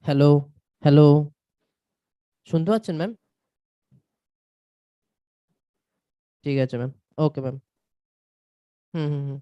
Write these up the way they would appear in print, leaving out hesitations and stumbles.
Hello, hello. শুনতে পাচ্ছেন ma'am? ঠিক আছে ম্যাম। Okay ma'am. হুম, হুম, হুম।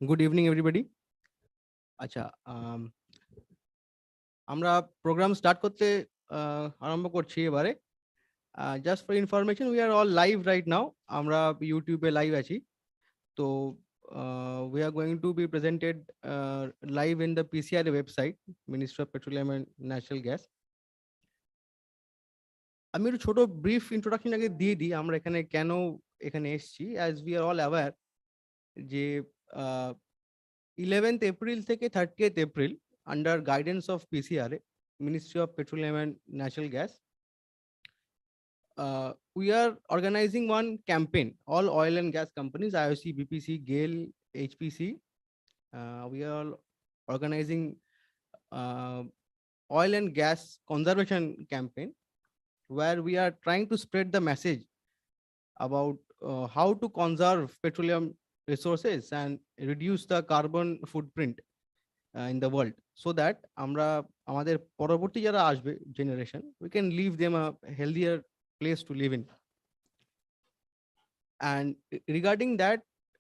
Good evening, everybody. আচ্ছা, আমরা প্রোগ্রাম স্টার্ট করতে আরম্ভ করছি এবারে। Just for information, we are all live right now. আমরা ইউটিউবে লাইভ আছি। তো we are going to be presented live in the PCRA website, Ministry of Petroleum and Natural Gas. আমি একটু ছোট ব্রিফ ইন্ট্রোডাকশন আগে দিয়ে দিই আমরা এখানে কেন এখানে এসেছি। As we are all aware যে 11th April থেকে 30th April, under guidance of PCRA, Ministry of Petroleum and Natural Gas, we are organizing one campaign. All oil and gas companies, IOC, BPC, GAIL, HPC, we are organizing oil and gas conservation campaign, where we are trying to spread the message about how to conserve petroleum resources and reduce the carbon footprint in the world, so that আমরা আমাদের পরবর্তী যারা আসবে generation, we can leave them a healthier place to live in. And regarding that,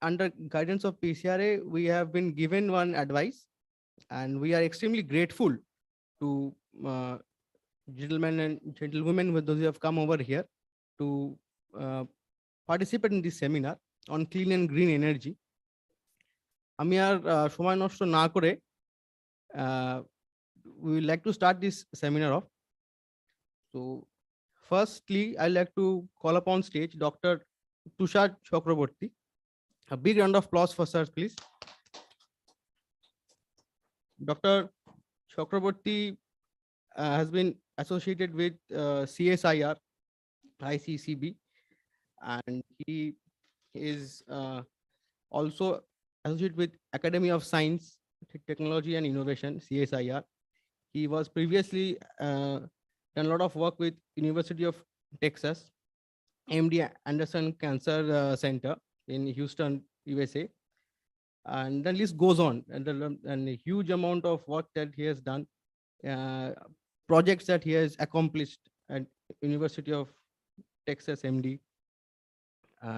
under guidance of PCRA, we have been given one advice, and we are extremely grateful to gentlemen and gentlewomen those who have come over here to participate in this seminar on clean and green energy. আমি আর সময় নষ্ট না করে we would like to start this seminar off. So firstly, I'd like to call upon stage Dr. Tushar Chakraborty. A big round of applause for sir, please. Dr. Chakraborty has been associated with CSIR, ICCB, and he is also associated with Academy of Science, Technology and Innovation, CSIR. He was previously done a lot of work with University of Texas, MD Anderson Cancer Center in Houston, USA. And the list goes on, and a huge amount of work that he has done, projects that he has accomplished at University of Texas, MD.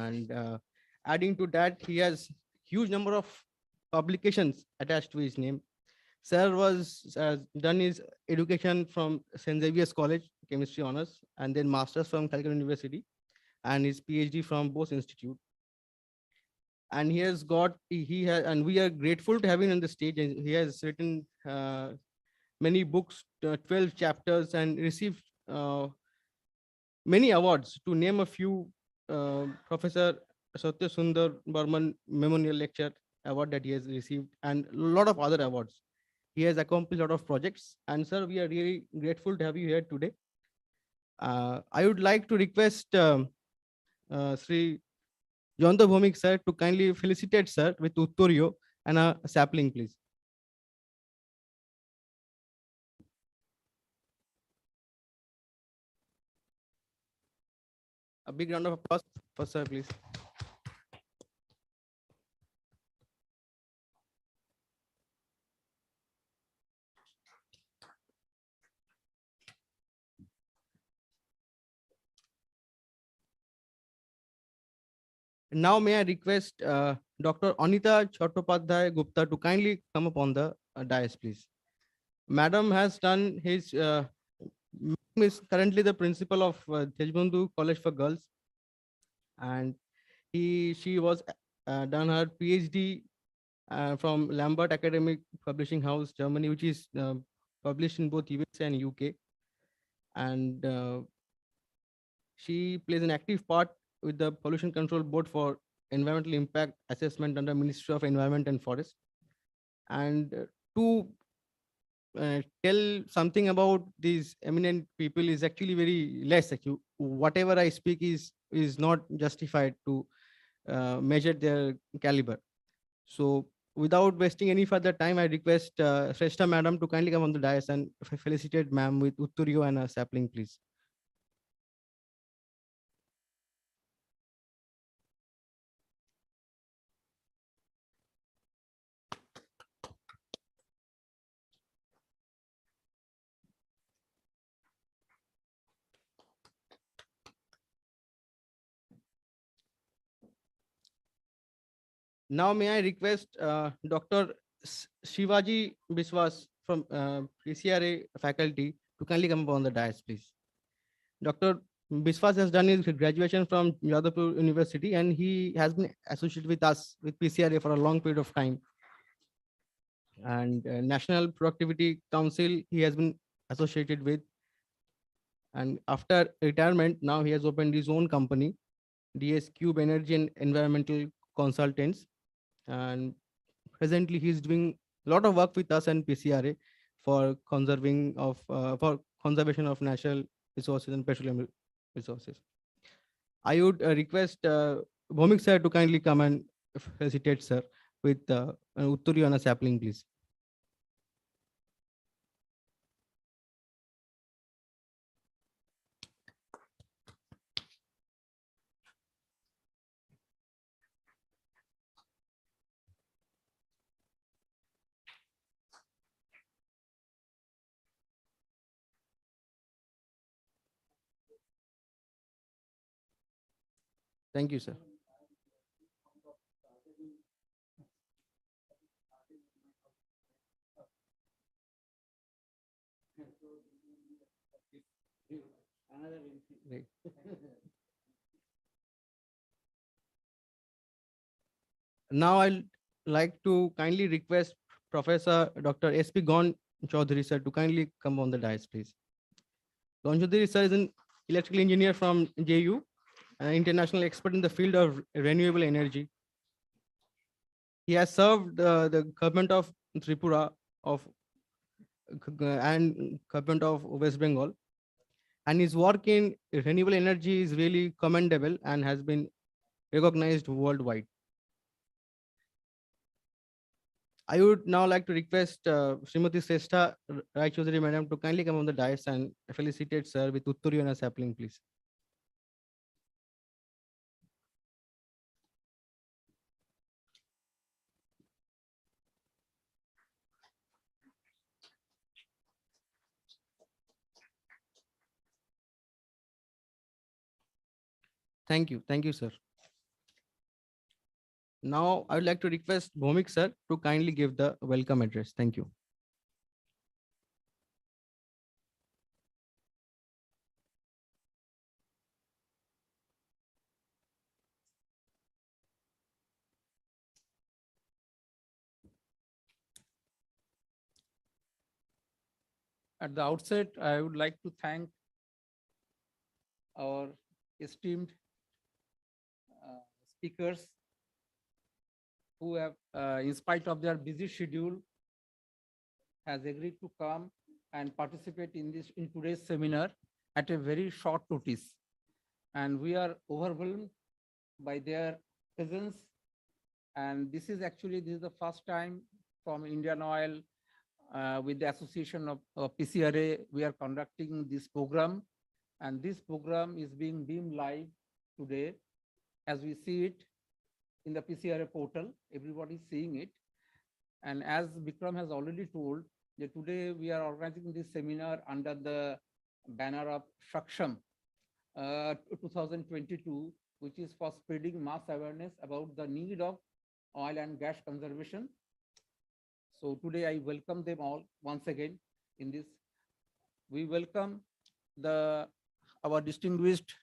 And adding to that, he has huge number of publications attached to his name. Sir was done his education from St. Xavier's College, chemistry honors, and then masters from Calcutta University, and his PhD from Bose Institute. And he has got, and we are grateful to have him on the stage. And he has written many books, 12 chapters, and received many awards. To name a few, Professor Satya Sundar Burman Memorial Lecture Award that he has received, and a lot of other awards. He has accomplished a lot of projects. And sir, we are really grateful to have you here today. I would like to request Sri Jonta Bhomik sir to kindly felicitate sir with Uttorio and a sapling, please. A big round of applause for sir, please. Now may I request Dr. Anita Chattopadhyay Gupta to kindly come up on the dais, please. Madam has done his is currently the principal of Deshbandhu College for Girls, and she was done her PhD from Lambert Academic Publishing House, Germany, which is published in both USA and UK. And she plays an active part with the Pollution Control Board for environmental impact assessment under Ministry of Environment and Forest. And to tell something about these eminent people is actually very less. Actually, whatever I speak is not justified to measure their caliber. So, without wasting any further time, I request Shrestha Madam to kindly come on the dais and felicitate ma'am with Utturyo and a sapling, please. Now, may I request Dr. Shivaji Biswas from PCRA faculty to kindly come up on the dais, please. Dr. Biswas has done his graduation from Yadavpur University, and he has been associated with us with PCRA for a long period of time. And National Productivity Council he has been associated with. And after retirement, now he has opened his own company, DS Cube Energy and Environmental Consultants. And presently, he is doing a lot of work with us and PCRA for conservation of natural resources and petroleum resources. I would request Bhomik sir to kindly come and felicitate sir with Utturi on a sapling, please. Thank you, sir. Great. Now I'll like to kindly request Professor Dr. S.P. Gon Chaudhary sir to kindly come on the dais, please. Gon Chaudhary sir is an electrical engineer from JU, an international expert in the field of renewable energy. He has served the government of Tripura of and government of West Bengal, and his work in renewable energy is really commendable and has been recognized worldwide. I would now like to request Srimati Srestha Rai Chaudhary Madam to kindly come on the dais and felicitate sir with Utturi and a sapling, please. Thank you. Thank you, sir. Now, I would like to request Bhomik sir to kindly give the welcome address. Thank you. At the outset, I would like to thank our esteemed speakers who have, in spite of their busy schedule, has agreed to come and participate in today's seminar at a very short notice. And we are overwhelmed by their presence. And this is the first time from Indian Oil with the association of PCRA, we are conducting this program. And this program is being beamed live today as we see it in the PCRA portal. Everybody is seeing it. And as Bikram has already told, that today we are organizing this seminar under the banner of Saksham 2022, which is for spreading mass awareness about the need of oil and gas conservation. So today I welcome them all once again in this. We welcome our distinguished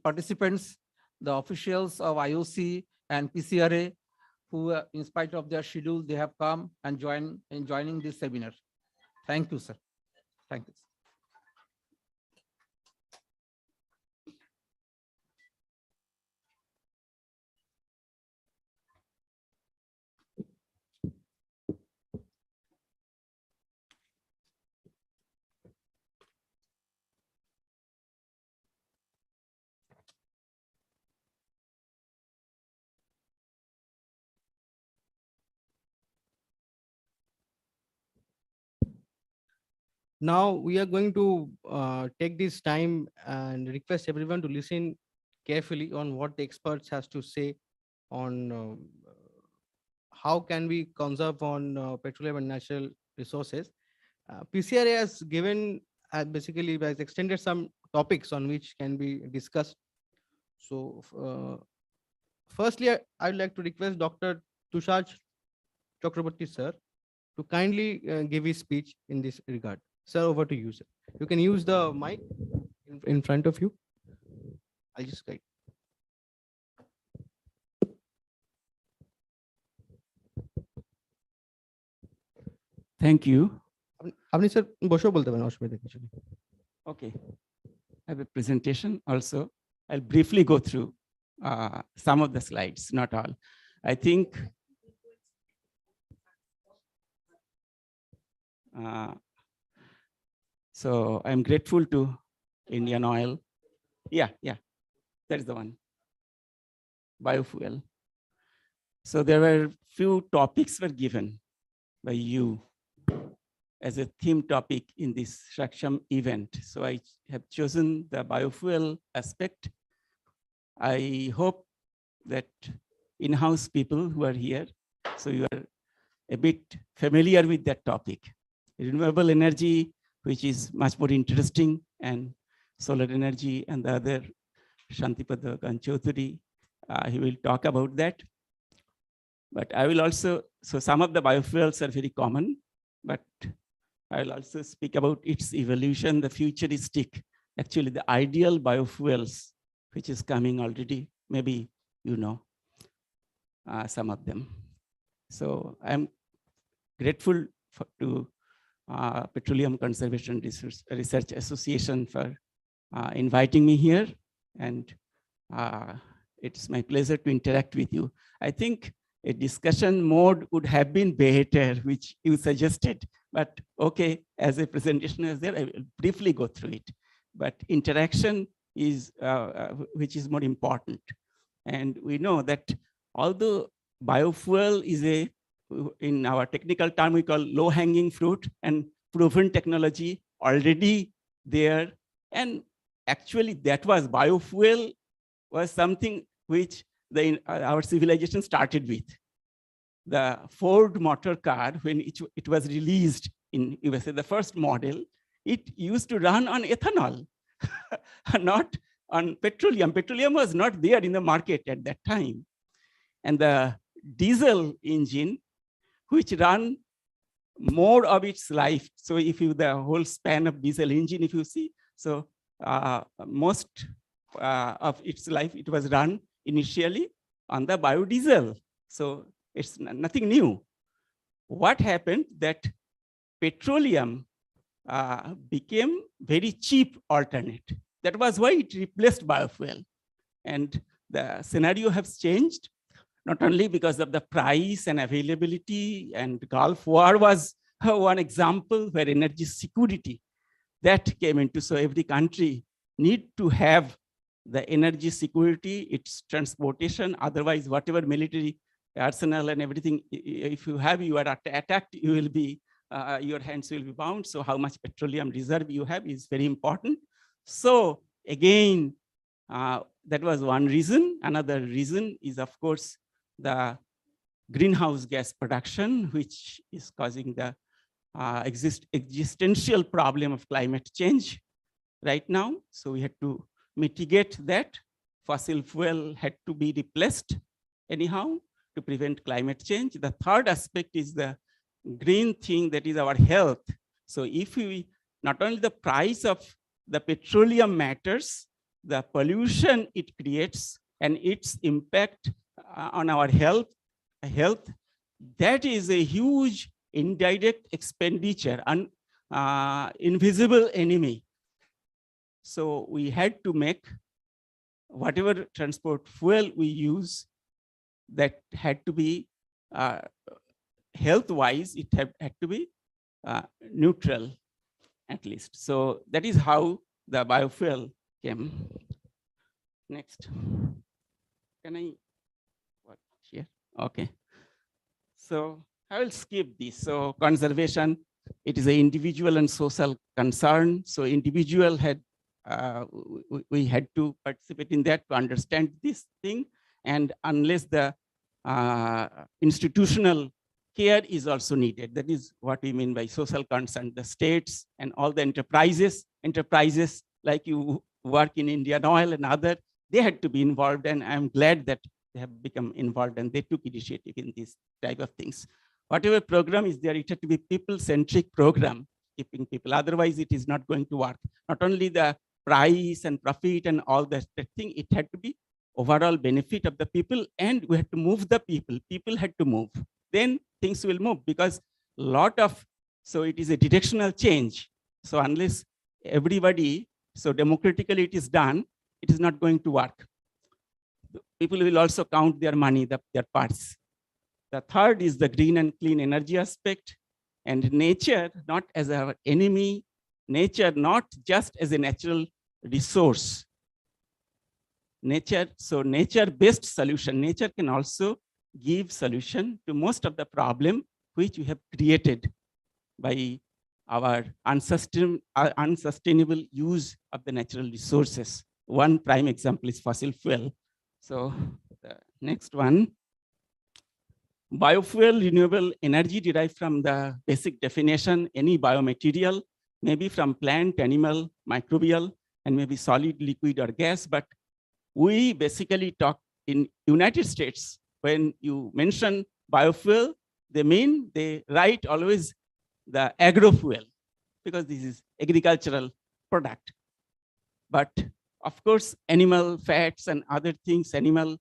participants, the officials of IOC and PCRA, who in spite of their schedule, they have come and joining this seminar. Thank you, sir. Thank you. Now we are going to take this time and request everyone to listen carefully on what the experts has to say on how can we conserve on petroleum and natural resources. PCRA has given basically has extended some topics on which can be discussed. So firstly, I would like to request Dr. Tushar Chakraborty sir to kindly give his speech in this regard. Sir, over to you, sir. You can use the mic in front of you. I'll just guide. Thank you. আপনি sir বসেও বলতে পারেন, অসুবিধা কিছু নেই। Okay. I have a presentation also. I'll briefly go through some of the slides, not all. I think so I'm grateful to Indian Oil. Yeah, that is the one. Biofuel. So there were few topics were given by you as a theme topic in this Saksham event. So I have chosen the biofuel aspect. I hope that in-house people who are here, so you are a bit familiar with that topic. Renewable energy, which is much more interesting, and solar energy, and the other Shantipada Ganchodhuri, he will talk about that. But I will also, so some of the biofuels are very common, but I will also speak about its evolution, the futuristic, actually the ideal biofuels, which is coming already. Maybe you know some of them. So I'm grateful to Petroleum Conservation Research Association for inviting me here, and it's my pleasure to interact with you. I think a discussion mode would have been better, which you suggested, but okay, as a presentation is there, I will briefly go through it. But interaction is, which is more important. And we know that although biofuel is in our technical term, we call low-hanging fruit and proven technology already there. And actually that was biofuel was something which our civilization started with. The Ford motor car, when it was released in USA, the first model, it used to run on ethanol, not on petroleum. Petroleum was not there in the market at that time. And the diesel engine, which ran more of its life. So if you, the whole span of diesel engine, if you see, so most of its life, it was run initially on the biodiesel. So it's nothing new. What happened that petroleum became very cheap alternate. That was why it replaced biofuel. And the scenario has changed, not only because of the price and availability, and Gulf War was one example where energy security that came into, so every country need to have the energy security, its transportation, otherwise whatever military arsenal and everything, if you have, you are attacked, you will be, your hands will be bound. So how much petroleum reserve you have is very important. So again, that was one reason. Another reason is, of course, the greenhouse gas production, which is causing the existential problem of climate change right now. So we had to mitigate that. Fossil fuel had to be replaced anyhow to prevent climate change. The third aspect is the green thing, that is our health. So if we, not only the price of the petroleum matters, the pollution it creates and its impact on our health, that is a huge indirect expenditure. And invisible enemy. So we had to make whatever transport fuel we use, that had to be health-wise, it had to be neutral at least. So that is how the biofuel came. Next. Can I, what, here? Okay. So I will skip this. So conservation, it is an individual and social concern. So individual had, we had to participate in that to understand this thing. And unless the institutional care is also needed. That is what we mean by social concern. The states and all the enterprises like you work in Indian Oil and other, they had to be involved. And I'm glad that they have become involved and they took initiative in this type of things. Whatever program is there, it had to be people-centric program, keeping people. Otherwise, it is not going to work. Not only the price and profit and all that thing, it had to be overall benefit of the people, and we had to move the people. People had to move. Then things will move, because so it is a directional change. So unless everybody, so democratically it is done, it is not going to work. People will also count their money, their parts. The third is the green and clean energy aspect, and nature not as our enemy, nature not just as a natural resource. Nature, so nature-based solution. Nature can also give solution to most of the problem which we have created by our unsustainable use of the natural resources. One prime example is fossil fuel. So the next one, biofuel, renewable energy derived from the basic definition, any biomaterial, maybe from plant, animal, microbial, and maybe solid, liquid, or gas. But we basically talk in United States, when you mention biofuel, they write always the agrofuel, because this is agricultural product. But of course, animal fats and other things, animal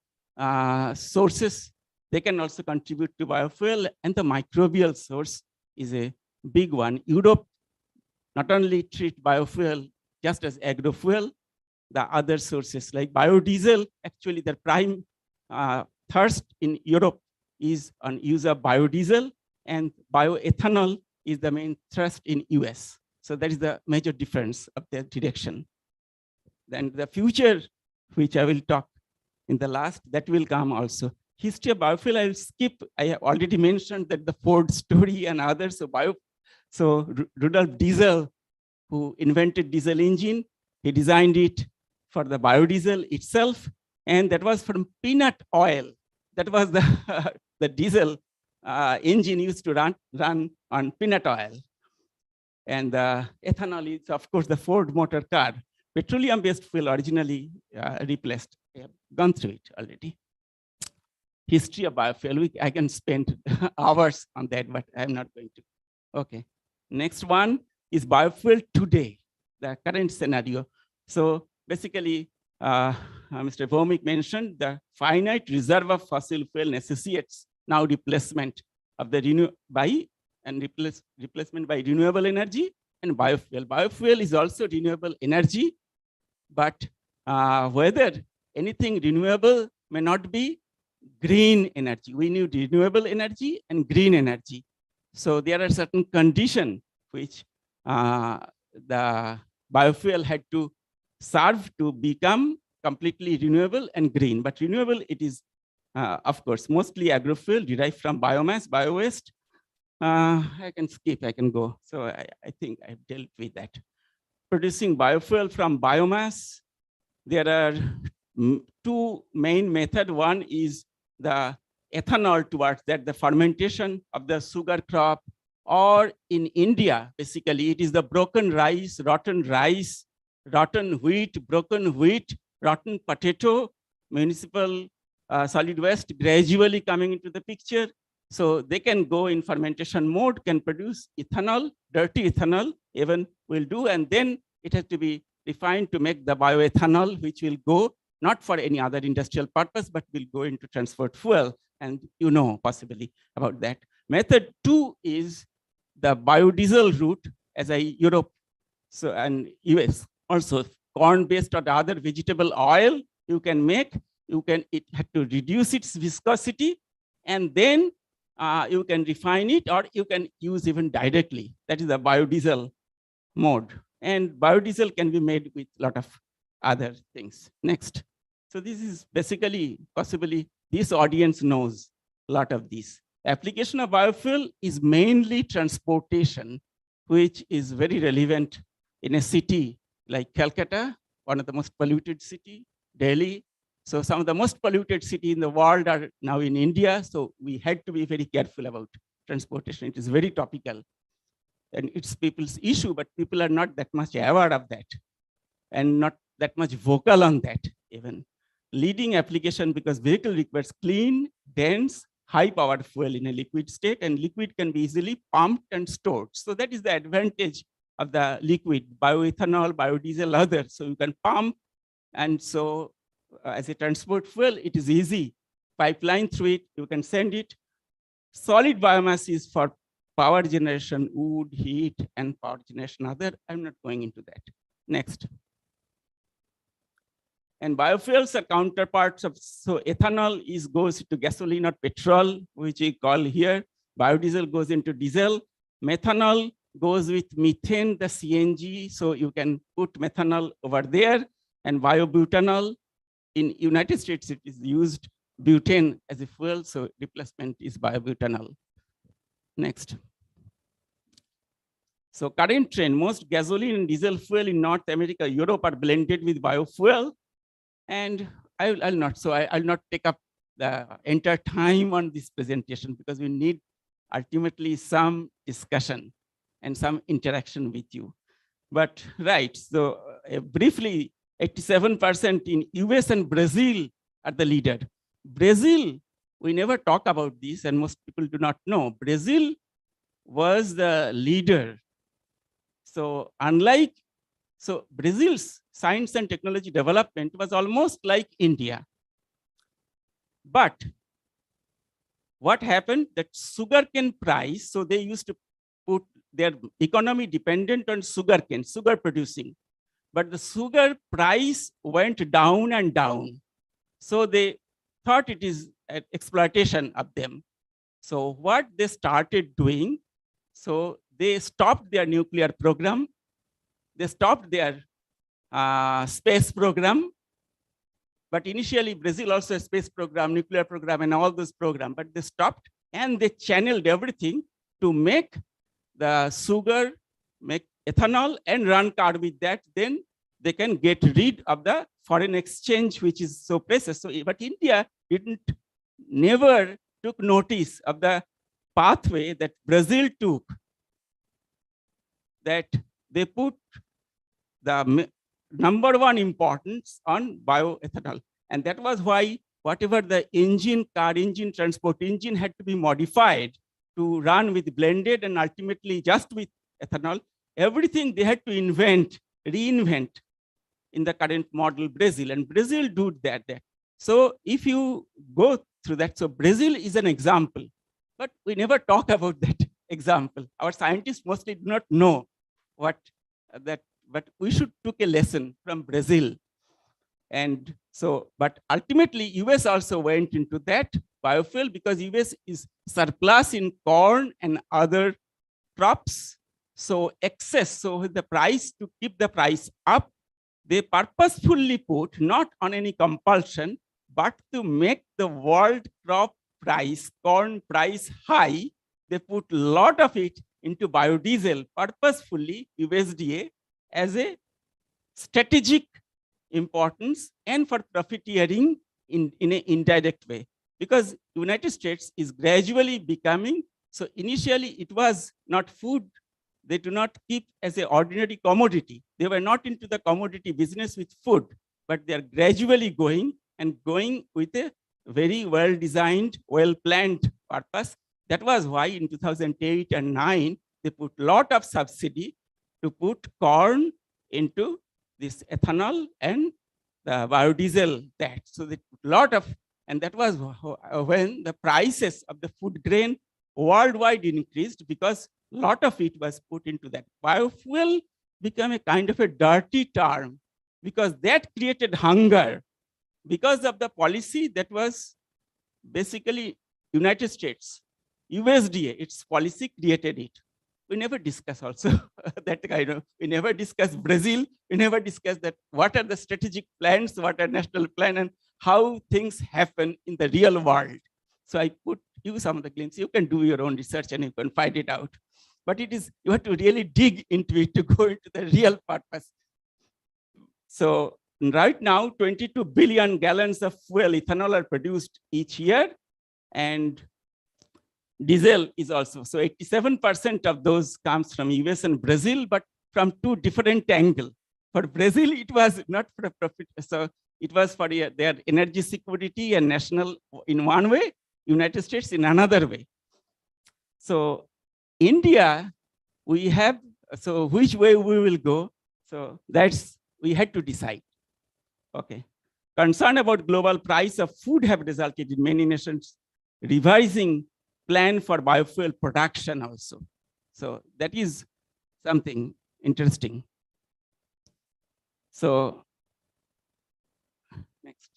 sources, they can also contribute to biofuel, and the microbial source is a big one. Europe not only treat biofuel just as agrofuel, the other sources like biodiesel, actually the prime thirst in Europe is on use of biodiesel, and bioethanol is the main thrust in US. So that is the major difference of their direction. Then the future, which I will talk in the last, that will come also. History of biofuel, I will skip. I have already mentioned that the Ford story and others. So Rudolf Diesel, who invented diesel engine, he designed it for the biodiesel itself, and that was from peanut oil. That was the, the diesel engine used to run on peanut oil. And the ethanol is, of course, the Ford motor car. Petroleum-based fuel originally replaced. I have gone through it already. History of biofuel, I can spend hours on that, but I'm not going to. Okay, next one is biofuel today, the current scenario. So basically, Mr. Vomik mentioned the finite reserve of fossil fuel necessitates now replacement of the replacement by renewable energy and biofuel. Biofuel is also renewable energy, but whether anything renewable may not be green energy. We need renewable energy and green energy. So there are certain conditions which the biofuel had to serve to become completely renewable and green. But renewable, it is, of course, mostly agrofuel derived from biomass, bio-waste. I can skip, I can go. So I think I've dealt with that. Producing biofuel from biomass, there are two main methods. One is the ethanol towards that, the fermentation of the sugar crop, or in India, basically, it is the broken rice, rotten wheat, broken wheat, rotten potato, municipal solid waste gradually coming into the picture. So they can go in fermentation mode, can produce ethanol, dirty ethanol, even will do, and then it has to be refined to make the bioethanol, which will go not for any other industrial purpose, but will go into transport fuel. And you know possibly about that. Method two is the biodiesel route. as a Europe, so and US also corn-based or other vegetable oil you can make. It had to reduce its viscosity, and then you can refine it, or you can use even directly. That is the biodiesel mode. And biodiesel can be made with a lot of other things. Next. So this is basically, possibly, this audience knows a lot of this. Application of biofuel is mainly transportation, which is very relevant in a city like Calcutta, one of the most polluted city, Delhi. So some of the most polluted cities in the world are now in India. So we had to be very careful about transportation. It is very topical, and it's people's issue, but people are not that much aware of that and not that much vocal on that even. Leading application, because vehicle requires clean, dense, high-powered fuel in a liquid state, and liquid can be easily pumped and stored. So that is the advantage of the liquid, bioethanol, biodiesel, others. So you can pump, and so as a transport fuel, it is easy. Pipeline through it, you can send it. Solid biomass is for power generation, wood, heat, and power generation other. I'm not going into that. Next. And biofuels are counterparts of, so ethanol goes to gasoline or petrol, which we call here. Biodiesel goes into diesel. Methanol goes with methane, the CNG. So you can put methanol over there. And biobutanol, in United States, it is used butane as a fuel. So replacement is biobutanol. Next. So current trend, most gasoline and diesel fuel in North America, Europe are blended with biofuel. And I'll not take up the entire time on this presentation, because we need ultimately some discussion and some interaction with you. But right, so briefly, 87% in US and Brazil are the leader. Brazil, we never talk about this, and most people do not know. Brazil was the leader. So Brazil's science and technology development was almost like India. But what happened, that sugarcane price, so they used to put their economy dependent on sugarcane, sugar producing. But the sugar price went down and down. So they thought it is an exploitation of them. So what they started doing, so they stopped their nuclear program. They stopped their space program. But initially, Brazil also a space program, nuclear program, and all those programs. But they stopped, and they channeled everything to make the sugar, make ethanol, and run car with that. Then they can get rid of the foreign exchange, which is so precious. So, but India never took notice of the pathway that Brazil took, that they put the number one importance on bioethanol. And that was why whatever the engine, car engine, transport engine had to be modified to run with blended and ultimately just with ethanol, everything they had to reinvent in the current model Brazil. And Brazil did that. So if you go through that, so Brazil is an example, but we never talk about that example. Our scientists mostly do not know what that, but we should take a lesson from Brazil. And so, but ultimately US also went into that biofuel, because US is surplus in corn and other crops. So excess, so with the price, to keep the price up, they purposefully put, not on any compulsion, but to make the world crop price, corn price high, they put a lot of it into biodiesel, purposefully USDA, as a strategic importance and for profiteering in an indirect way. Because United States is gradually becoming, so initially it was not food, they do not keep as an ordinary commodity. They were not into the commodity business with food, but they are gradually going with a very well-designed, well-planned purpose. That was why in 2008 and 9, they put a lot of subsidy to put corn into this ethanol and the biodiesel that. So they put a lot of, and that was when the prices of the food grain worldwide increased, because lot of it was put into that. Biofuel became a kind of a dirty term because that created hunger because of the policy that was basically United States, USDA, its policy created it. We never discuss also that kind of, we never discuss Brazil, we never discuss that what are the strategic plans, what are national plan and how things happen in the real world. So I put you some of the glimpses, you can do your own research and you can find it out. But it is, you have to really dig into it to go into the real purpose. So right now, 22 billion gallons of fuel, ethanol are produced each year, and diesel is also. So 87% of those comes from US and Brazil, but from two different angles. For Brazil, it was not for profit. So it was for their energy security and national in one way, United States in another way. So India, we have, so which way we will go? So that's, we had to decide. Okay. Concern about global price of food have resulted in many nations revising plan for biofuel production also. So that is something interesting. So next.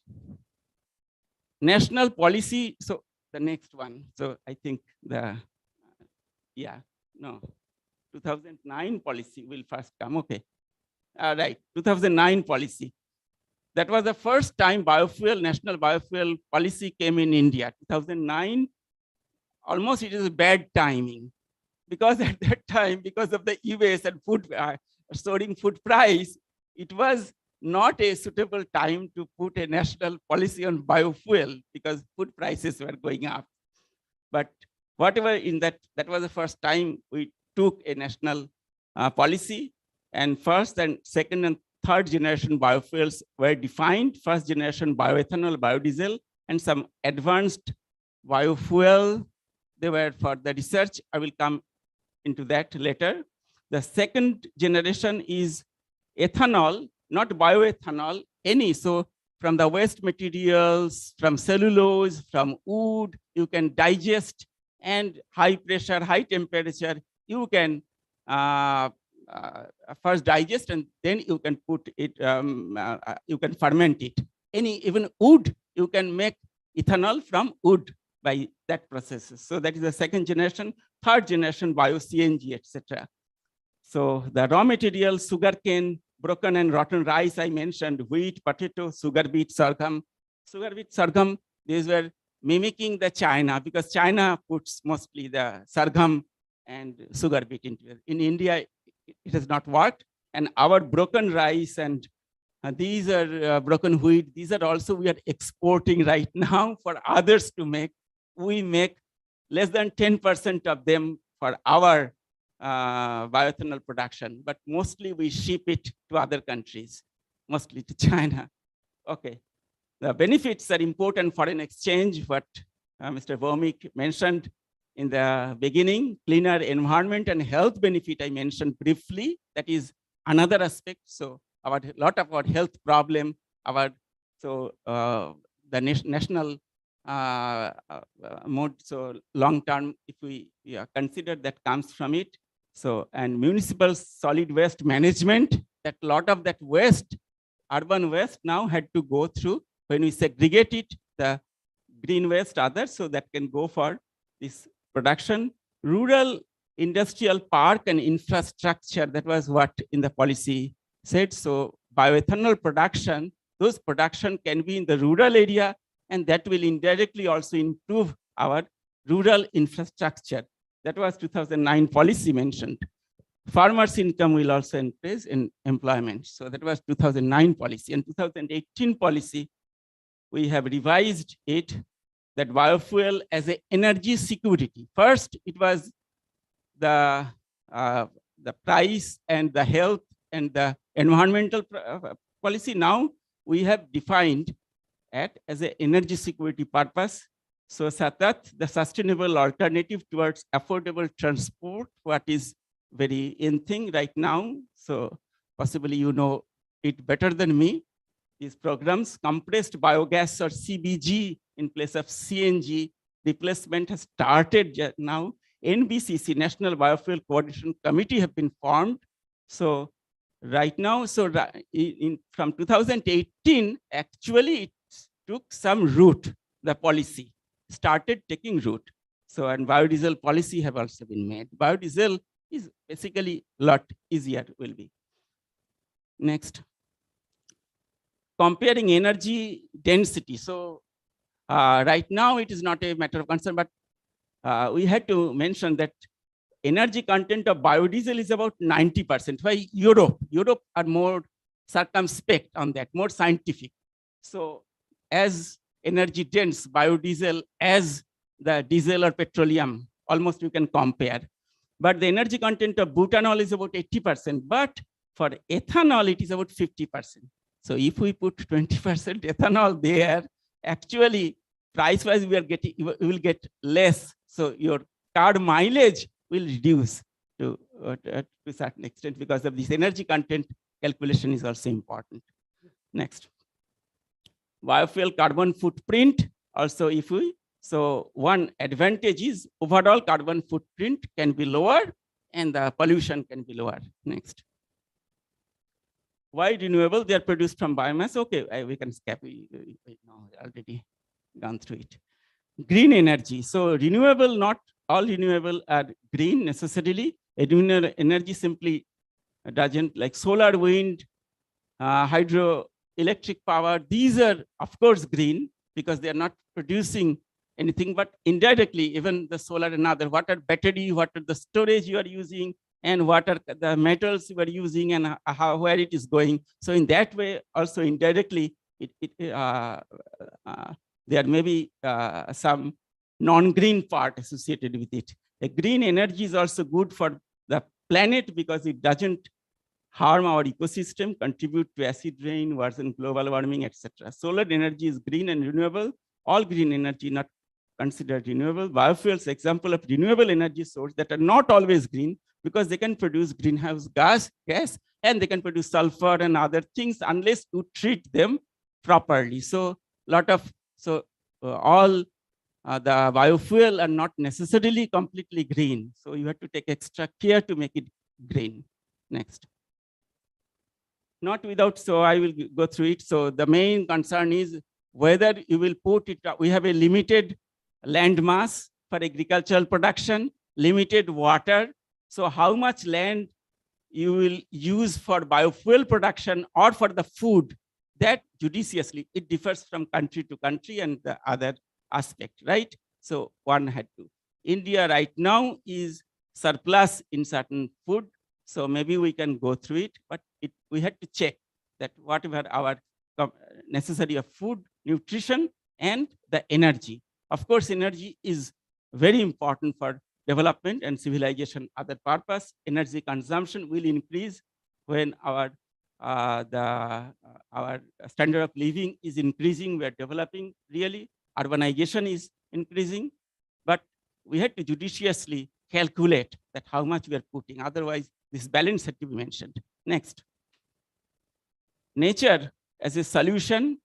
National policy, so the next one. So I think the, yeah, no, 2009 policy will first come, okay. Right, 2009 policy. That was the first time biofuel, national biofuel policy came in India. 2009, almost it is bad timing because at that time, because of the US and food, soaring food price, it was not a suitable time to put a national policy on biofuel because food prices were going up. But whatever in that, that was the first time we took a national policy, and first and second and third generation biofuels were defined, first generation bioethanol, biodiesel, and some advanced biofuel. They were for the research. I will come into that later. The second generation is ethanol, not bioethanol, any. So from the waste materials, from cellulose, from wood, you can digest, and high pressure, high temperature, you can first digest and then you can put it, you can ferment it. Any, even wood, you can make ethanol from wood by that process. So that is the second generation, third generation bio-CNG, etc. So the raw material, sugarcane, broken and rotten rice, I mentioned, wheat, potato, sugar beet, sorghum. Sugar beet, sorghum, these were mimicking the China because China puts mostly the sorghum and sugar beet into it. In India, it has not worked. And our broken rice and these are broken wheat, these are also we are exporting right now for others to make. We make less than 10% of them for our bioethanol production, but mostly we ship it to other countries, mostly to China. Okay, the benefits are important foreign exchange, what Mr. Vomik mentioned in the beginning, cleaner environment and health benefit I mentioned briefly, that is another aspect. So a lot of our health problem, our, so the national mode, so long term, if we consider that comes from it. So, and municipal solid waste management, that lot of that waste, urban waste now had to go through, when we segregate it, the green waste, others, so that can go for this production. Rural industrial park and infrastructure, that was what in the policy said. So bioethanol production, those production can be in the rural area, and that will indirectly also improve our rural infrastructure. That was 2009 policy mentioned. Farmers' income will also increase in employment. So that was 2009 policy. And 2018 policy, we have revised it, that biofuel as an energy security. First, it was the price and the health and the environmental policy. Now we have defined it as an energy security purpose. So Satat, the sustainable alternative towards affordable transport, what is very in thing right now. So possibly you know it better than me. These programs, compressed biogas or CBG in place of CNG, replacement has started now. NBCC, National Biofuel Coordination Committee, have been formed. So right now, from 2018, actually it took some root, the policy started taking root. So, and biodiesel policy have also been made. Biodiesel is basically a lot easier, will be. Next. Comparing energy density. So right now it is not a matter of concern, but we had to mention that energy content of biodiesel is about 90%. Why Europe are more circumspect on that, more scientific. So as energy dense biodiesel as the diesel or petroleum, almost you can compare. But the energy content of butanol is about 80%, but for ethanol, it is about 50%. So if we put 20% ethanol there, actually price-wise we will get less. So your car mileage will reduce to a certain extent because of this energy content calculation is also important. Next. Biofuel carbon footprint. Also, so one advantage is overall carbon footprint can be lower and the pollution can be lower. Next. Why renewable? They are produced from biomass. Okay, we can skip. We know already gone through it. Green energy. So renewable, not all renewable are green necessarily. Renewable energy simply doesn't, like solar, wind, hydroelectric power. These are of course green because they are not producing anything, but indirectly even the solar and other, what are battery, what are the storage you are using, and what are the metals you are using, and where it is going. So in that way, also indirectly, there may be some non-green part associated with it. The green energy is also good for the planet because it doesn't harm our ecosystem, contribute to acid rain, worsen global warming, etc. Solar energy is green and renewable. All green energy not considered renewable. Biofuels, example of renewable energy source that are not always green because they can produce greenhouse gas, and they can produce sulfur and other things unless you treat them properly. So all the biofuel are not necessarily completely green. So you have to take extra care to make it green. Next. Not without, so I will go through it. So the main concern is whether you will put it, we have a limited land mass for agricultural production, limited water. So how much land you will use for biofuel production or for the food, that judiciously, it differs from country to country and the other aspect, right? So one had to. India right now is surplus in certain food. So maybe we can go through it, but we had to check that whatever our necessary of food, nutrition, and the energy. Of course, energy is very important for development and civilization. Other purpose, energy consumption will increase when our standard of living is increasing. We are developing really. Urbanization is increasing, but we had to judiciously calculate that how much we are putting. Otherwise, this balance had to be mentioned. Next. Nature as a solution.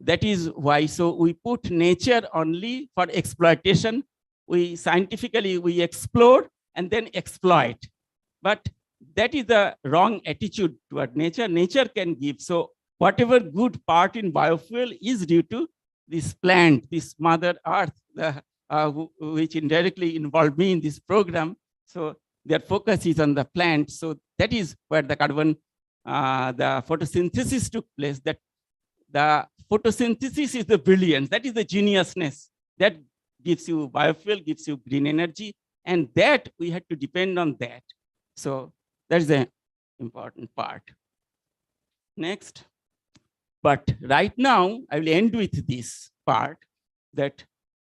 That is why, so we put nature only for exploitation. We scientifically, we explore and then exploit. But that is the wrong attitude toward nature. Nature can give. So whatever good part in biofuel is due to this plant, this mother earth, which indirectly involved me in this program. So their focus is on the plant. So that is where the carbon, the photosynthesis took place. That the photosynthesis is the brilliance. That is the geniusness that gives you biofuel, gives you green energy. And that we had to depend on that. So that's the important part. Next. But right now, I will end with this part that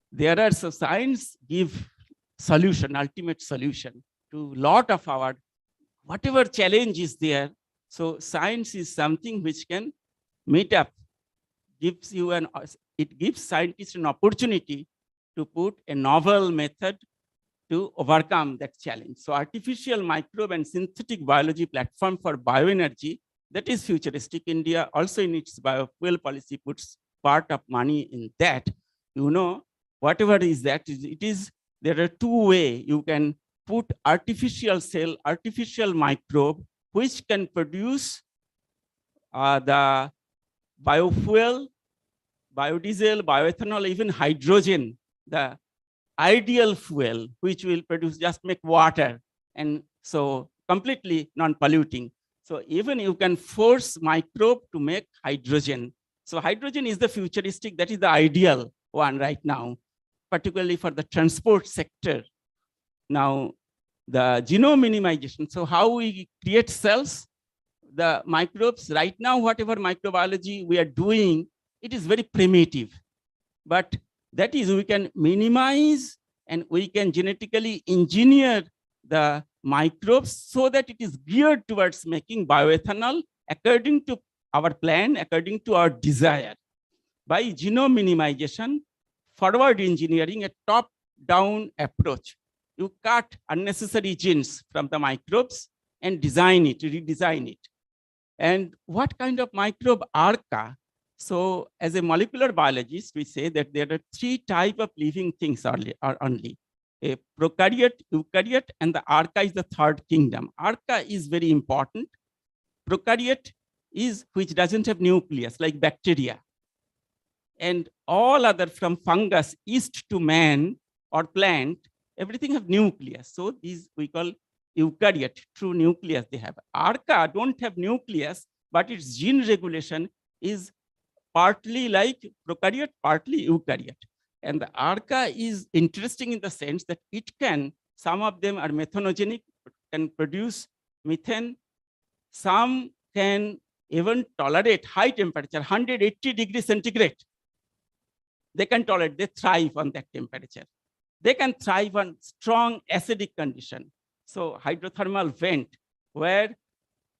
there are, so science give solution, ultimate solution to a lot of our, whatever challenge is there. So science is something which can meet up, gives you it gives scientists an opportunity to put a novel method to overcome that challenge. So artificial microbe and synthetic biology platform for bioenergy, that is futuristic. India also in its biofuel policy puts part of money in that. You know, whatever is that, it is there are two ways you can put artificial cell, artificial microbe, which can produce the biofuel, biodiesel, bioethanol, even hydrogen, the ideal fuel, which will produce, just make water, and so completely non-polluting. So even you can force microbe to make hydrogen. So hydrogen is the futuristic, that is the ideal one right now, particularly for the transport sector. Now, the genome minimization. So how we create cells, the microbes, right now, whatever microbiology we are doing, it is very primitive. But that is, we can minimize and we can genetically engineer the microbes so that it is geared towards making bioethanol according to our plan, according to our desire. By genome minimization, forward engineering, a top-down approach. You cut unnecessary genes from the microbes and design it, redesign it. And what kind of microbe ARCA? So as a molecular biologist, we say that there are three types of living things only. A prokaryote, eukaryote, and the ARCA is the third kingdom. ARCA is very important. Prokaryote is which doesn't have nucleus, like bacteria. And all other, from fungus, yeast to man or plant, everything have nucleus. So these we call eukaryote, true nucleus they have. ARCA don't have nucleus, but its gene regulation is partly like prokaryote, partly eukaryote. And the ARCA is interesting in the sense that it can, some of them are methanogenic, can produce methane. Some can even tolerate high temperature, 180 degrees centigrade. They can tolerate, they thrive on that temperature. They can thrive on strong acidic condition. So hydrothermal vent, where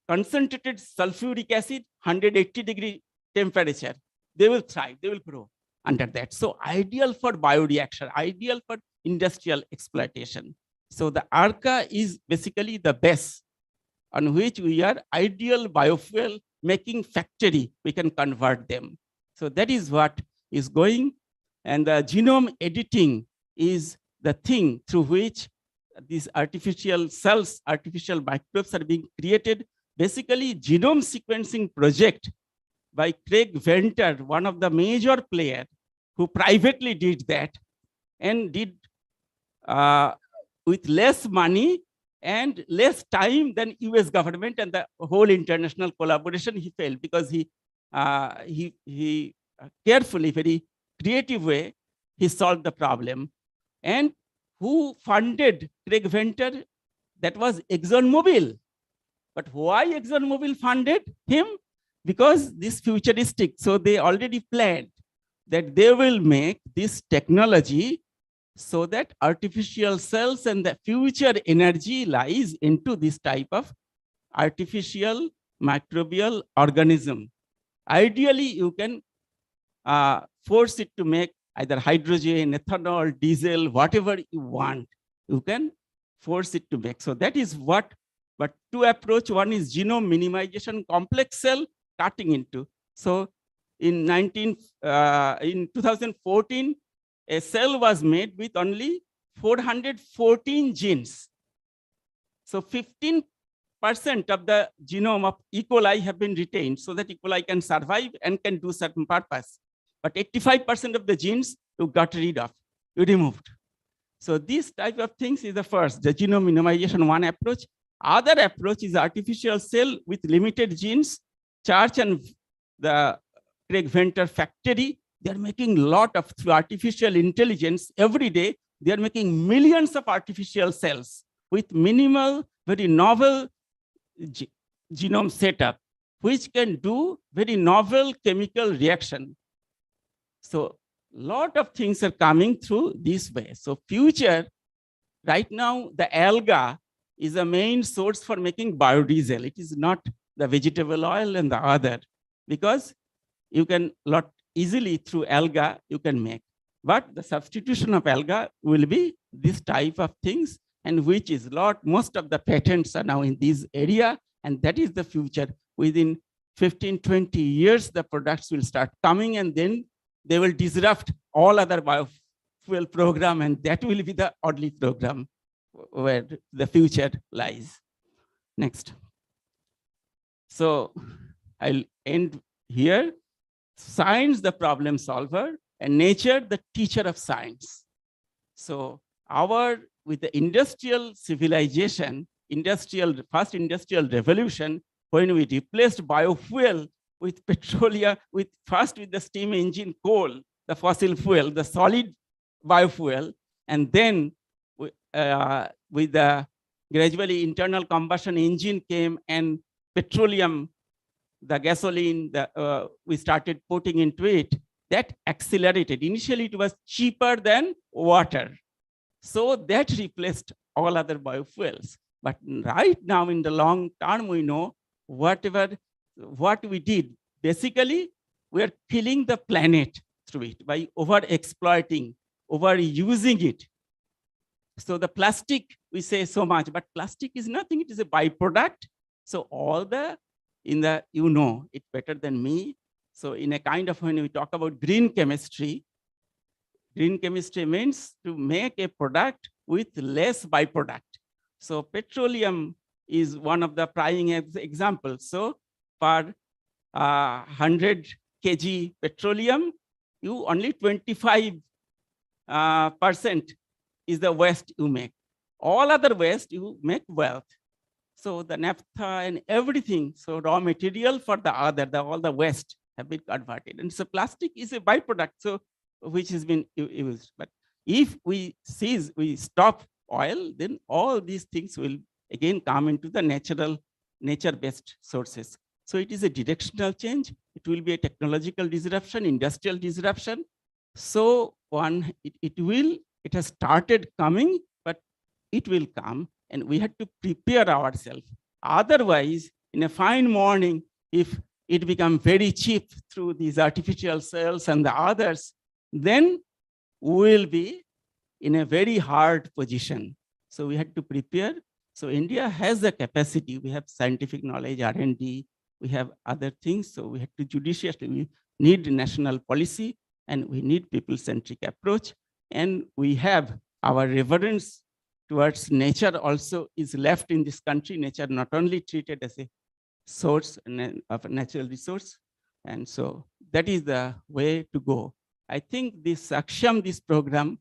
concentrated sulfuric acid, 180 degree temperature, they will thrive, they will grow under that. So ideal for bioreaction, ideal for industrial exploitation. So the ARCA is basically the base on which we are ideal biofuel making factory, we can convert them. So that is what is going. And the genome editing is the thing through which these artificial cells, artificial microbes are being created. Basically, genome sequencing project by Craig Venter, one of the major players who privately did that and did with less money and less time than US government, and the whole international collaboration, he failed because he carefully, very creative way, he solved the problem. And who funded Craig Venter? That was ExxonMobil. But why ExxonMobil funded him? Because this futuristic, so they already planned that they will make this technology so that artificial cells and the future energy lies into this type of artificial microbial organism. Ideally, you can force it to make either hydrogen, ethanol, diesel, whatever you want, you can force it to make. So that is what, but two approach, one is genome minimization, complex cell cutting into. So in 2014, a cell was made with only 414 genes. So 15% of the genome of E. coli have been retained so that E. coli can survive and can do certain purpose. But 85% of the genes you got rid of, you removed. So this type of things is the first, the genome minimization, one approach. Other approach is artificial cell with limited genes. Church and the Craig Venter factory, they are making a lot of, through artificial intelligence every day, they are making millions of artificial cells with minimal, very novel genome setup, which can do very novel chemical reaction. So a lot of things are coming through this way. So future, right now, the alga is the main source for making biodiesel. It is not the vegetable oil and the other, because you can lot easily through alga you can make. But the substitution of alga will be this type of things, and which is most of the patents are now in this area, and that is the future. Within 15, 20 years, the products will start coming, and then they will disrupt all other biofuel program, and that will be the only program where the future lies. Next. So I'll end here. Science, the problem solver, and nature, the teacher of science. So with the industrial civilization, first industrial revolution, when we replaced biofuel with petroleum, with the steam engine coal, the fossil fuel, the solid biofuel, and then with the gradually internal combustion engine came and petroleum, the gasoline, we started putting into it, that accelerated. Initially, it was cheaper than water. So that replaced all other biofuels. But right now, in the long term, we know what we did. Basically, we are killing the planet through it by over-exploiting, overusing it. So the plastic, we say so much, but plastic is nothing. It is a byproduct. So you know it better than me. So in a kind of, when we talk about green chemistry means to make a product with less byproduct. So petroleum is one of the prime examples. So per 100 kg petroleum, you only 25% is the waste you make. All other waste you make wealth. So the naphtha and everything, so raw material for all the waste have been converted. And so plastic is a byproduct, so which has been used. But if we stop oil, then all these things will again come into the nature-based sources. So it is a directional change. It will be a technological disruption, industrial disruption. So it has started coming, but it will come, and we had to prepare ourselves. Otherwise, in a fine morning, if it becomes very cheap through these artificial cells and the others, then we will be in a very hard position. So we had to prepare. So India has the capacity. We have scientific knowledge, R&D, we have other things. So we had to judiciously, we need national policy, and we need people-centric approach. And we have our reverence towards nature also is left in this country. Nature not only treated as a source of a natural resource. And so that is the way to go. I think this Saksham, this program,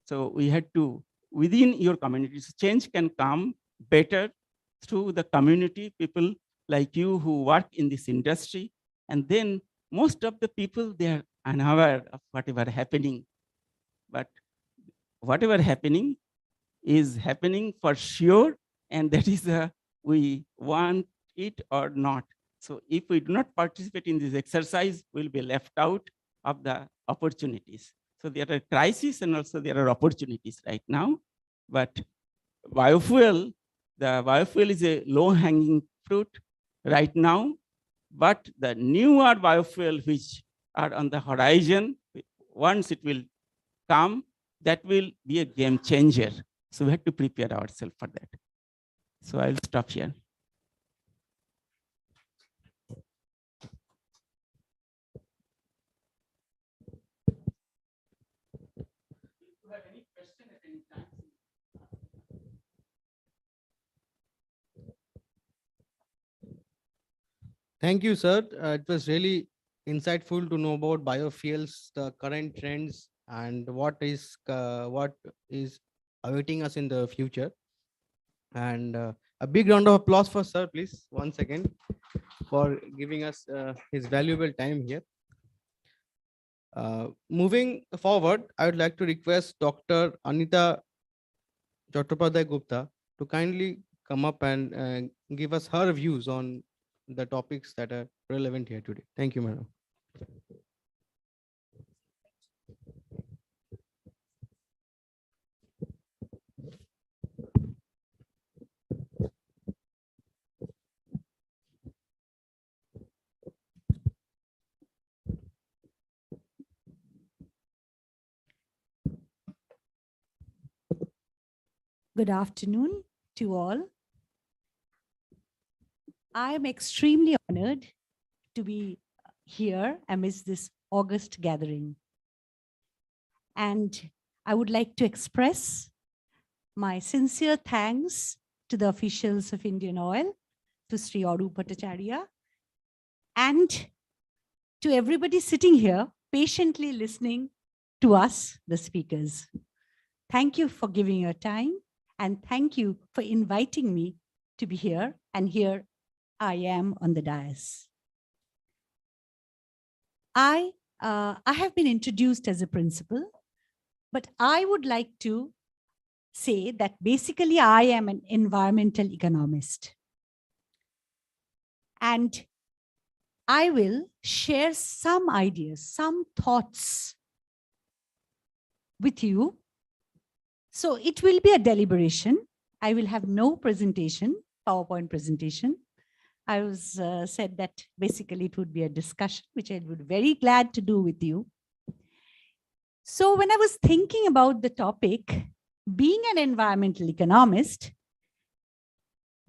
so we had to, within your communities, change can come better through the community, people like you who work in this industry. And then most of the people, they are unaware of whatever happening. But whatever happening is happening for sure. And that is we want it or not. So if we do not participate in this exercise, we'll be left out of the opportunities. So there are crises and also there are opportunities right now. But the biofuel is a low-hanging fruit right now. But the newer biofuel which are on the horizon, once it will come, that will be a game changer. So we have to prepare ourselves for that. So I'll stop here. Thank you, sir. It was really insightful to know about biofuels, the current trends, and what is awaiting us in the future. And a big round of applause for sir, please, once again, for giving us his valuable time here. Moving forward, I would like to request Dr. Anita Chattopadhyay Gupta to kindly come up and give us her views on the topics that are relevant here today. Thank you, madam. Good afternoon to all. I am extremely honored to be here amidst this august gathering. And I would like to express my sincere thanks to the officials of Indian Oil, to Sri Aru Bhattacharya, and to everybody sitting here patiently listening to us, the speakers. Thank you for giving your time, and thank you for inviting me to be here, and here I am on the dais. I have been introduced as a principal, but I would like to say that basically I am an environmental economist. And I will share some ideas, some thoughts with you. So it will be a deliberation. I will have no presentation, PowerPoint presentation. I was said that basically it would be a discussion, which I would be very glad to do with you. So when I was thinking about the topic, being an environmental economist,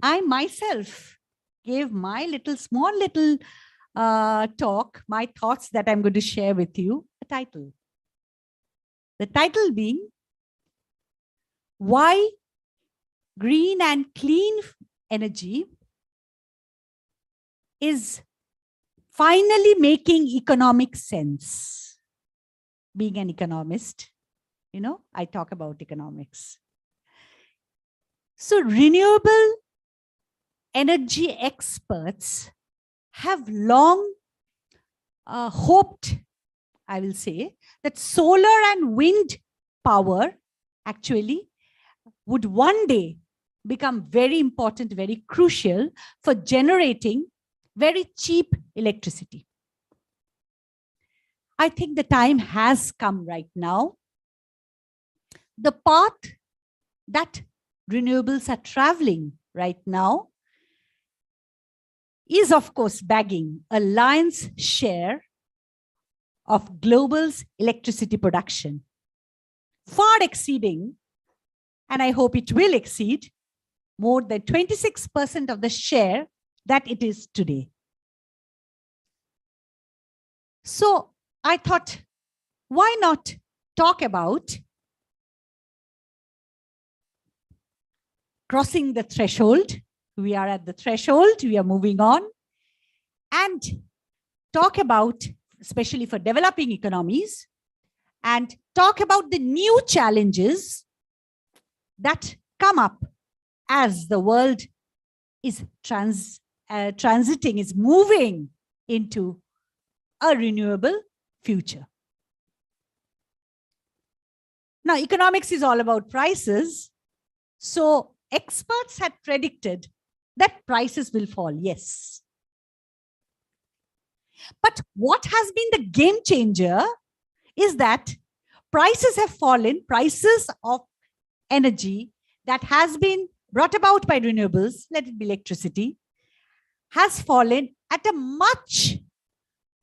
I myself gave my small little talk, my thoughts that I'm going to share with you, a title. The title being, Why Green and Clean Energy is Finally Making Economic Sense. Being an economist, you know, I talk about economics. So renewable energy experts have long hoped, I will say, that solar and wind power actually would one day become very important, very crucial for generating very cheap electricity. I think the time has come right now. The path that renewables are traveling right now is, of course, bagging a lion's share of global's electricity production, far exceeding, and I hope it will exceed, more than 26% of the share that it is today. So I thought, why not talk about crossing the threshold? We are at the threshold, we are moving on, and talk about, especially for developing economies, and talk about the new challenges that come up as the world is transiting, is moving into a renewable future. Now, economics is all about prices. So experts had predicted that prices will fall, yes. But what has been the game changer is that prices have fallen, prices of energy that has been brought about by renewables, let it be electricity, has fallen at a much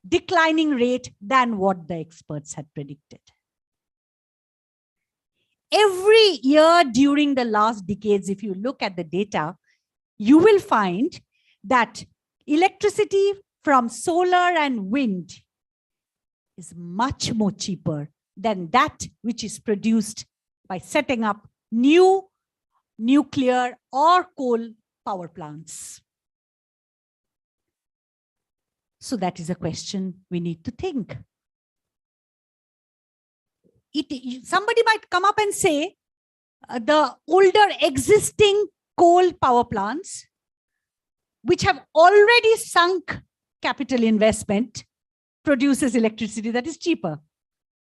declining rate than what the experts had predicted. Every year during the last decades, if you look at the data, you will find that electricity from solar and wind is much more cheaper than that which is produced by setting up new nuclear or coal power plants. So that is a question we need to think. Somebody might come up and say, the older existing coal power plants, which have already sunk capital investment, produces electricity that is cheaper.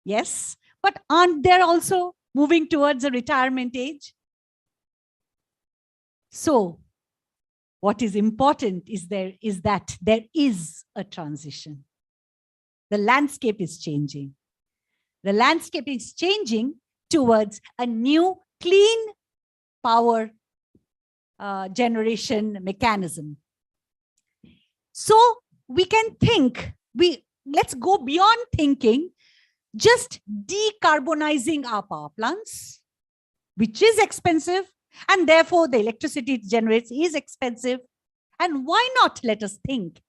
Yes, but aren't they also moving towards a retirement age? So what is important is that there is a transition. The landscape is changing. The landscape is changing towards a new clean power generation mechanism. So we can think, let's go beyond thinking, just decarbonizing our power plants, which is expensive, and therefore the electricity it generates is expensive. And why not let us think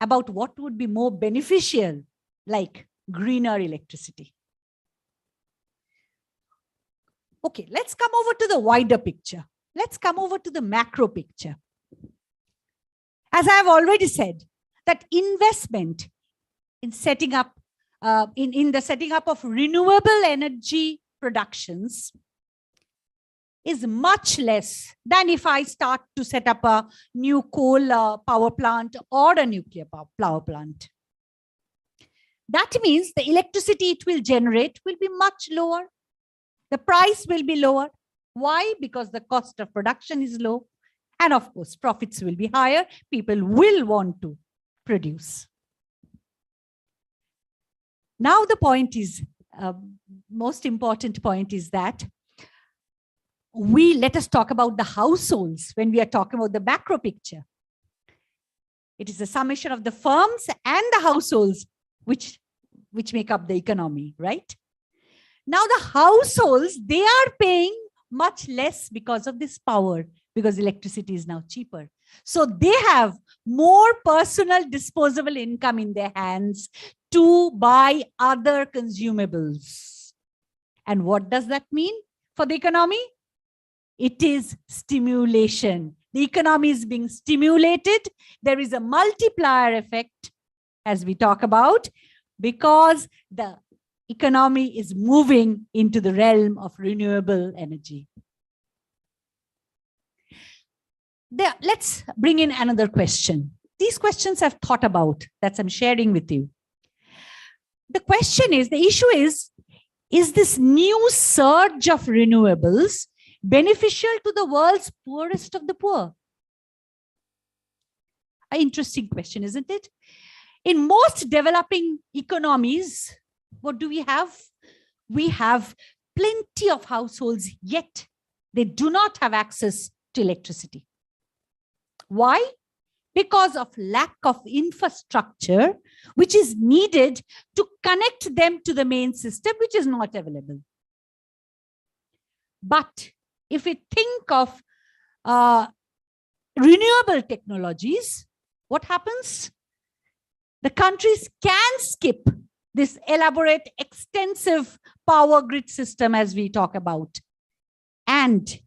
about what would be more beneficial, like greener electricity. Okay, let's come over to the wider picture. Let's come over to the macro picture. As I have already said, that investment in setting up, in the setting up of renewable energy productions is much less than if I start to set up a new coal power plant or a nuclear power plant. That means the electricity it will generate will be much lower. The price will be lower. Why? Because the cost of production is low. And of course, profits will be higher. People will want to produce. Now the point is, most important point is that let us talk about the households when we are talking about the macro picture. It is a summation of the firms and the households which make up the economy, right? Now the households, they are paying much less because of this power, because electricity is now cheaper. So they have more personal disposable income in their hands to buy other consumables. And what does that mean for the economy? It is stimulation. The economy is being stimulated. There is a multiplier effect, as we talk about, because the economy is moving into the realm of renewable energy. Let's bring in another question. These questions I've thought about, that I'm sharing with you. The question is, the issue is this new surge of renewables beneficial to the world's poorest of the poor? An interesting question, isn't it? In most developing economies, what do we have? We have plenty of households, yet they do not have access to electricity. Why? Because of lack of infrastructure, which is needed to connect them to the main system, which is not available. But if we think of renewable technologies, what happens? The countries can skip this elaborate, extensive power grid system as we talk about. And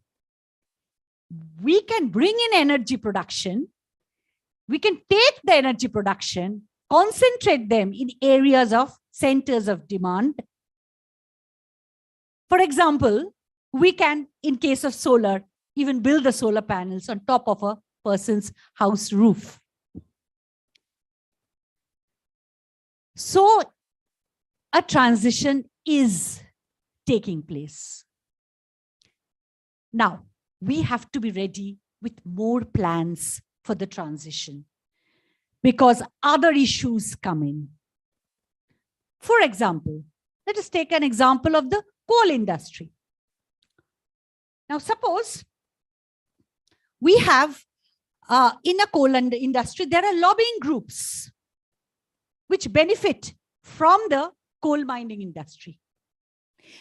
we can bring in energy production. We can take the energy production, concentrate them in areas of centers of demand. For example, we can, in case of solar, even build the solar panels on top of a person's house roof. So a transition is taking place. Now, we have to be ready with more plans for the transition because other issues come in. For example, let us take an example of the coal industry. Now, suppose we have in a coal industry, there are lobbying groups which benefit from the coal mining industry.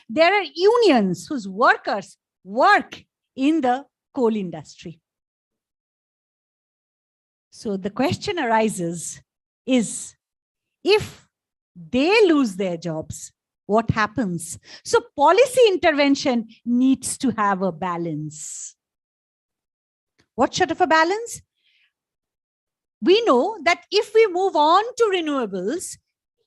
There are unions whose workers work in the coal industry. So the question arises is, if they lose their jobs, what happens? So policy intervention needs to have a balance. What sort of a balance? We know that if we move on to renewables,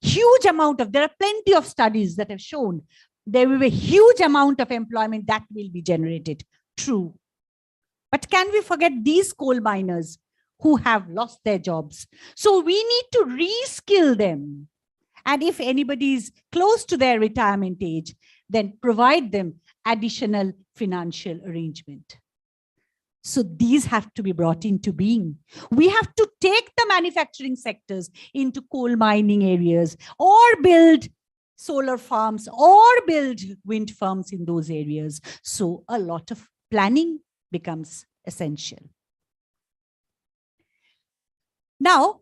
there are plenty of studies that have shown there will be a huge amount of employment that will be generated. True. But can we forget these coal miners who have lost their jobs? So we need to reskill them. And if anybody is close to their retirement age, then provide them additional financial arrangement. So these have to be brought into being. We have to take the manufacturing sectors into coal mining areas or build solar farms or build wind farms in those areas. So a lot of planning becomes essential. Now,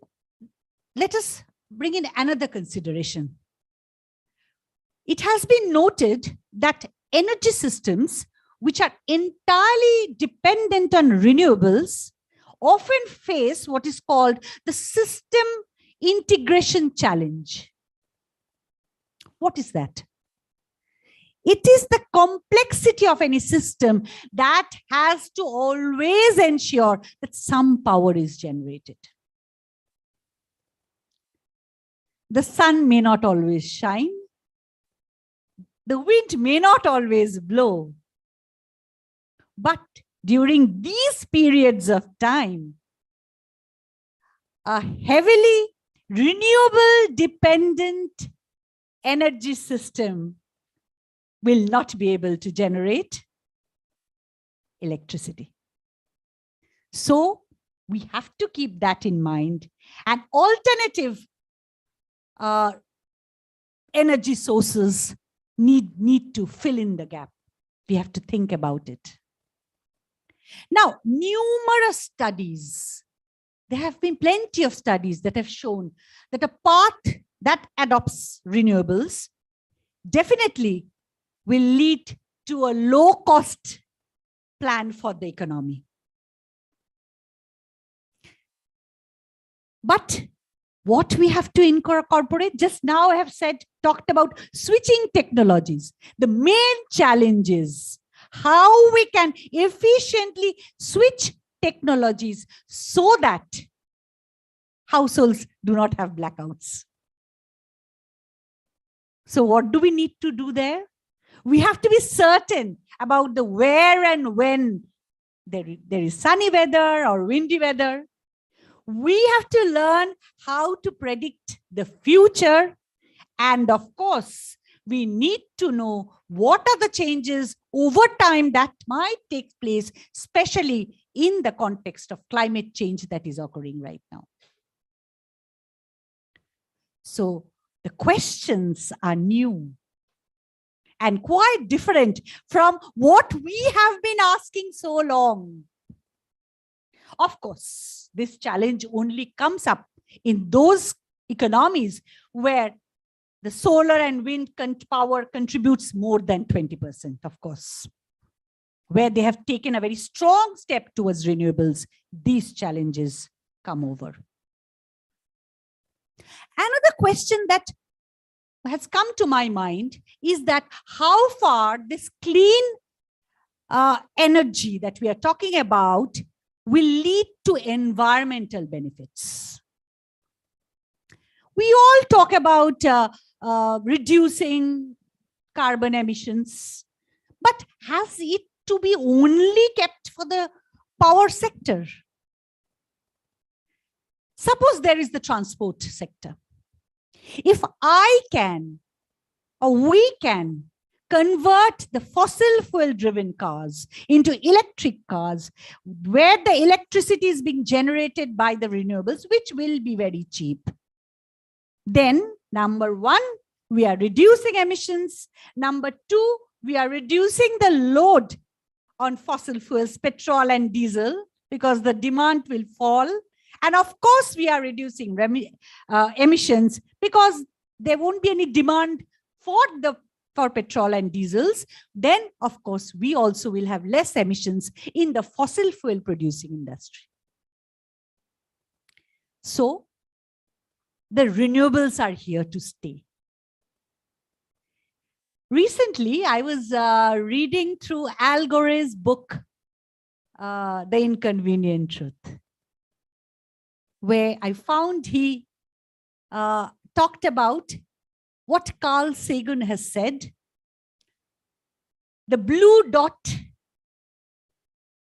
let us bring in another consideration. It has been noted that energy systems which are entirely dependent on renewables often face what is called the system integration challenge. What is that? It is the complexity of any system that has to always ensure that some power is generated. The sun may not always shine. The wind may not always blow. But during these periods of time, a heavily renewable dependent energy system will not be able to generate electricity. So we have to keep that in mind. And alternative energy sources need to fill in the gap. We have to think about it. Now, numerous studies, there have been plenty of studies that have shown that a path that adopts renewables definitely will lead to a low-cost plan for the economy. But what we have to incorporate, just now I have talked about switching technologies. The main challenge is how we can efficiently switch technologies so that households do not have blackouts. So what do we need to do there? We have to be certain about the where and when there is sunny weather or windy weather. We have to learn how to predict the future. And of course, we need to know what are the changes over time that might take place, especially in the context of climate change that is occurring right now. So the questions are new and quite different from what we have been asking so long. Of course, this challenge only comes up in those economies where the solar and wind power contributes more than 20%, of course. Where they have taken a very strong step towards renewables, these challenges come over. Another question that has come to my mind is that how far this clean energy that we are talking about will lead to environmental benefits. We all talk about reducing carbon emissions, but has it to be only kept for the power sector? Suppose there is the transport sector. If I can, or we can, convert the fossil fuel driven cars into electric cars, where the electricity is being generated by the renewables, which will be very cheap, then number one, we are reducing emissions. Number two, we are reducing the load on fossil fuels, petrol and diesel, because the demand will fall. And of course, we are reducing emissions because there won't be any demand for petrol and diesels. Then, of course, we also will have less emissions in the fossil fuel producing industry. So, the renewables are here to stay. Recently, I was reading through Al Gore's book, The Inconvenient Truth, where I found he talked about what Carl Sagan has said. The blue dot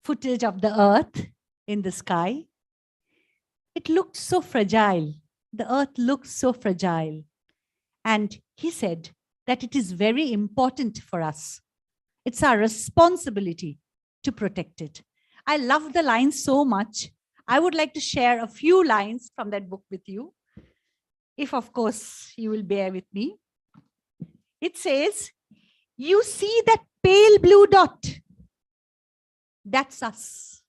footage of the Earth in the sky, it looked so fragile. The Earth looks so fragile. And he said that it is very important for us. It's our responsibility to protect it. I love the line so much. I would like to share a few lines from that book with you, if of course you will bear with me. It says, you see that pale blue dot? That's us.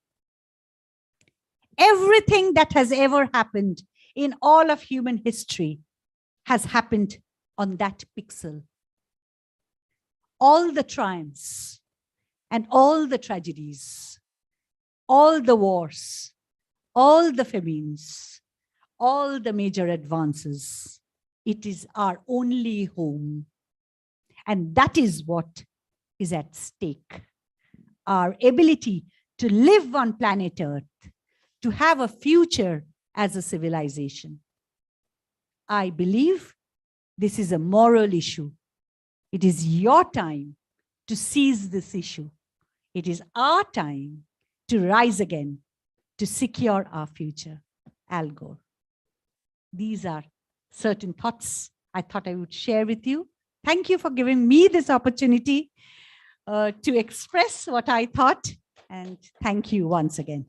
Everything that has ever happened in all of human history has happened on that pixel. All the triumphs and all the tragedies, all the wars, all the famines, all the major advances, it is our only home. And that is what is at stake. Our ability to live on planet Earth, to have a future as a civilization. I believe this is a moral issue. It is your time to seize this issue. It is our time to rise again, to secure our future. Al Gore. These are certain thoughts I thought I would share with you. Thank you for giving me this opportunity to express what I thought. And thank you once again.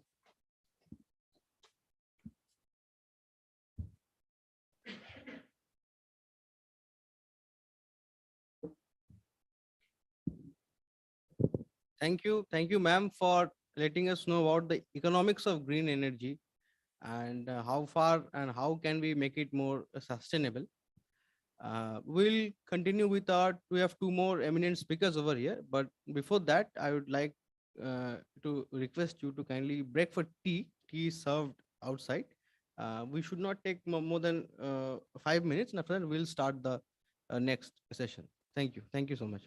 Thank you, ma'am, for letting us know about the economics of green energy and how far and how can we make it more sustainable. We'll continue with we have two more eminent speakers over here, but before that, I would like to request you to kindly break for tea. Tea is served outside. We should not take more than 5 minutes, and after that, we'll start the next session. Thank you. Thank you so much.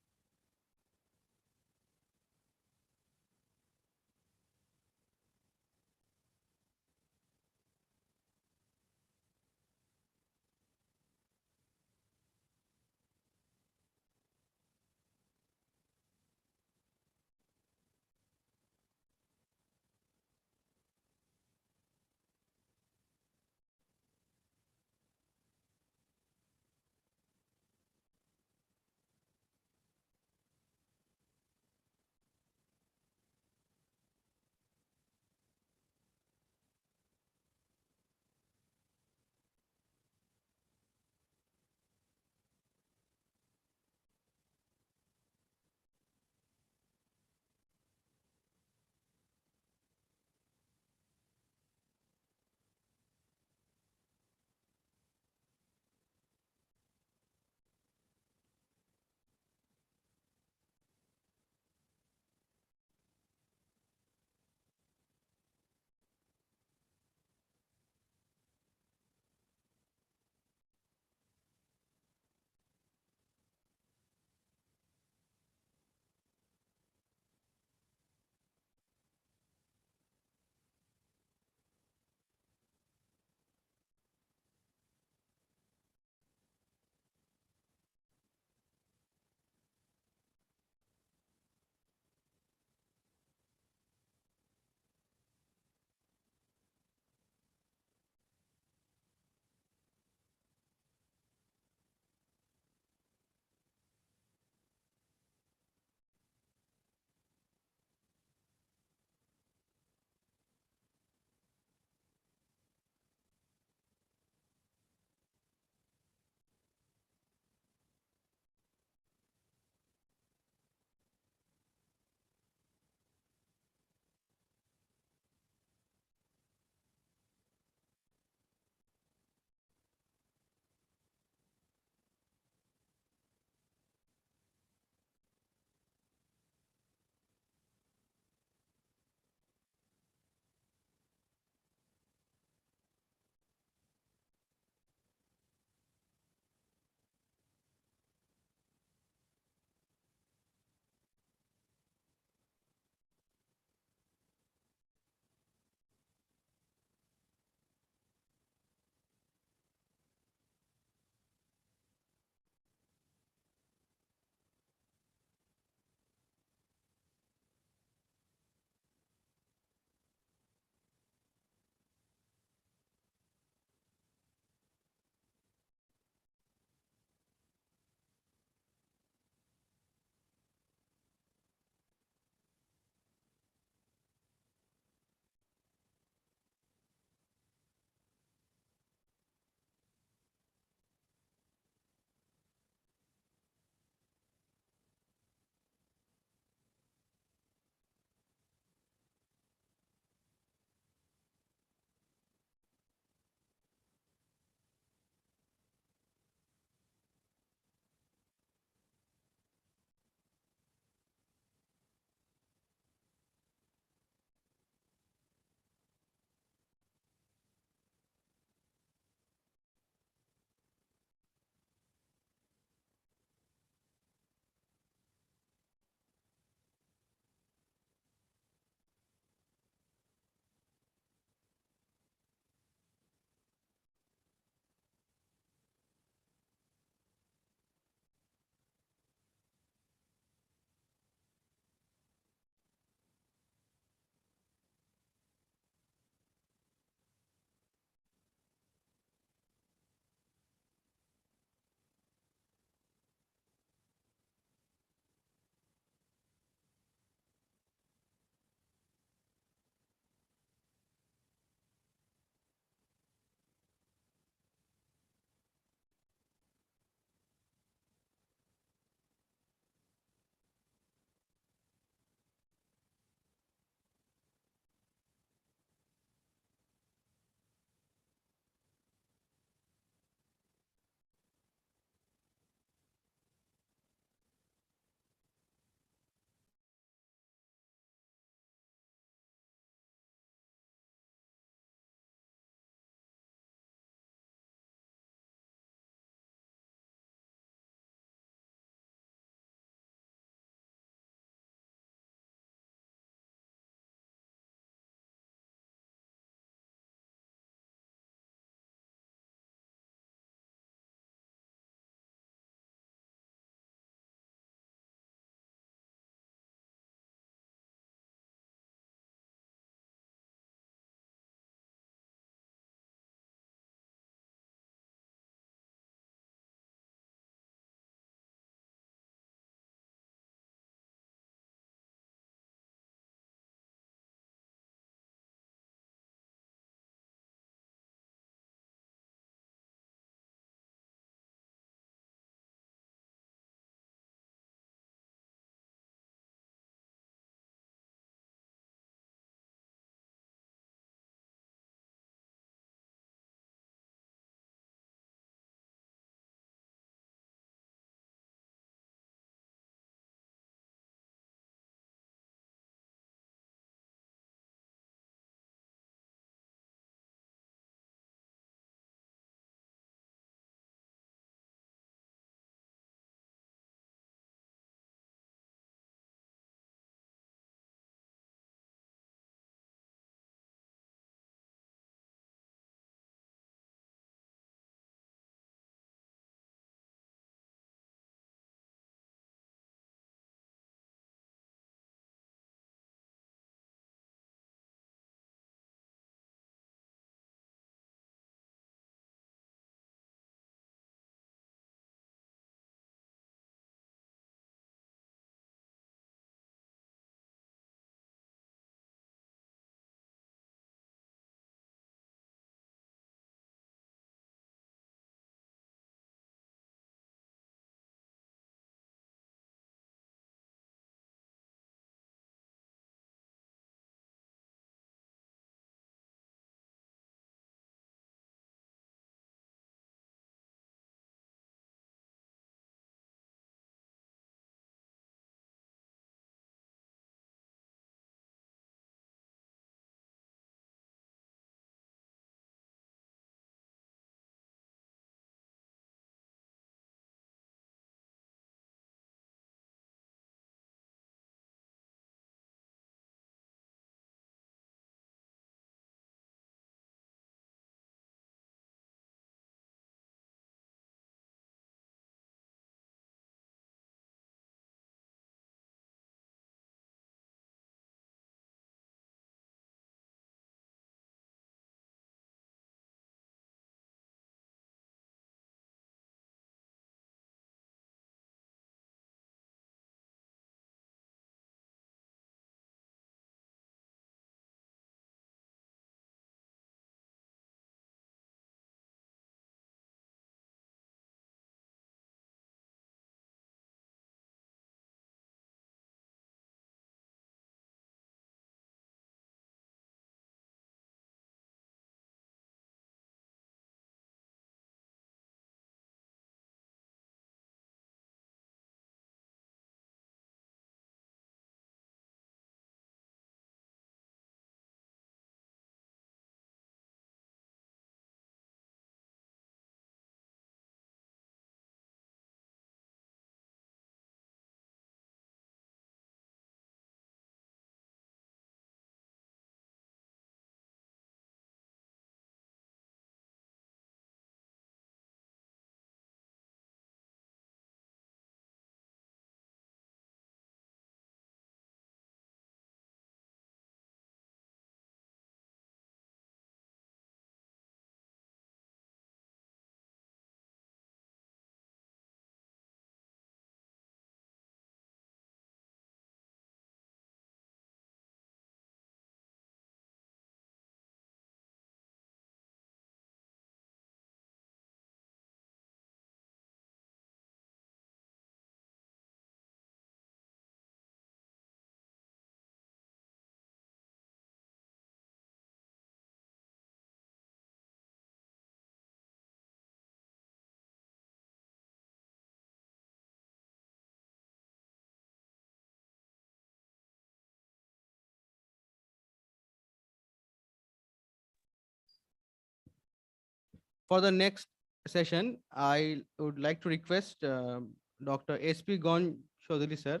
For the next session, I would like to request Dr. S.P. Gon Chaudhary sir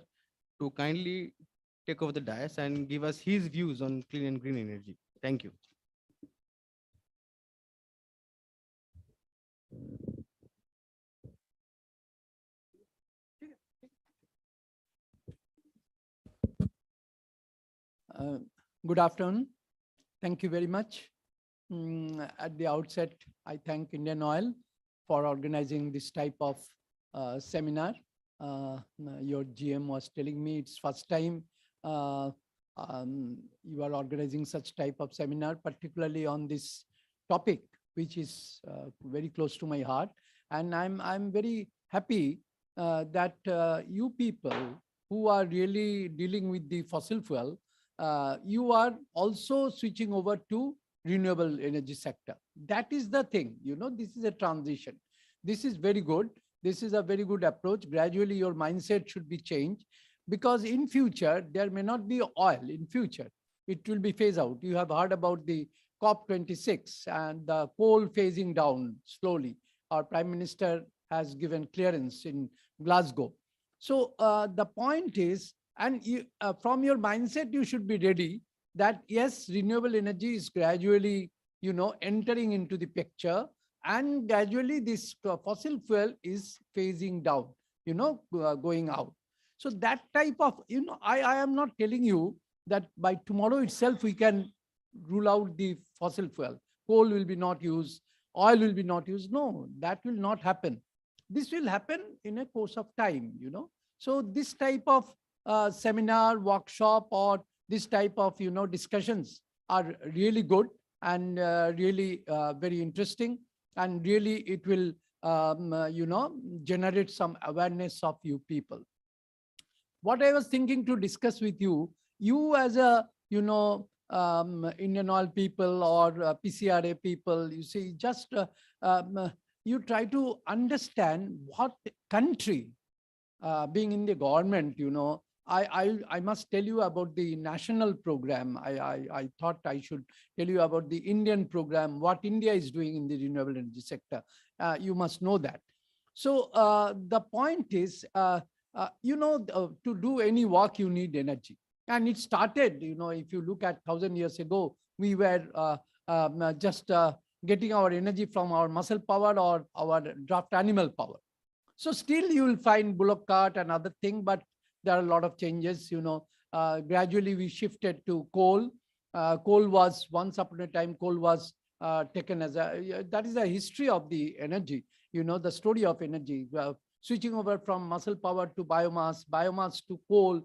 to kindly take over the dais and give us his views on clean and green energy. Thank you. Uh, Good afternoon. Thank you very much. At the outset, I thank Indian Oil for organizing this type of seminar. Your GM was telling me it's first time you are organizing such type of seminar, particularly on this topic, which is very close to my heart. And I'm very happy that you people who are really dealing with the fossil fuel, you are also switching over to renewable energy sector. That is the thing, this is a transition. This is very good. This is a very good approach. Gradually, your mindset should be changed, because in future, there may not be oil in future. It will be phased out. You have heard about the COP26 and the coal phasing down slowly. Our Prime Minister has given clearance in Glasgow. So the point is, and from your mindset, you should be ready that yes, renewable energy is gradually, entering into the picture, and gradually this fossil fuel is phasing down, going out. So that type of, I am not telling you that by tomorrow itself we can rule out the fossil fuel. Coal will be not used, oil will be not used. No, that will not happen. This will happen in a course of time, So this type of seminar, workshop, or this type of, discussions are really good and really very interesting. And really it will, generate some awareness of you people. What I was thinking to discuss with you, you as a, Indian Oil people or PCRA people, you see, just you try to understand what country, being in the government, I must tell you about the national program. I thought I should tell you about the Indian program, what India is doing in the renewable energy sector. You must know that. So the point is, to do any work, you need energy. And it started, if you look at 1,000 years ago, we were just getting our energy from our muscle power or our draft animal power. So still you will find bullock cart and other thing, but there are a lot of changes, gradually we shifted to coal. Coal was, once upon a time, coal was taken as that is the history of the energy, the story of energy. Switching over from muscle power to biomass, biomass to coal.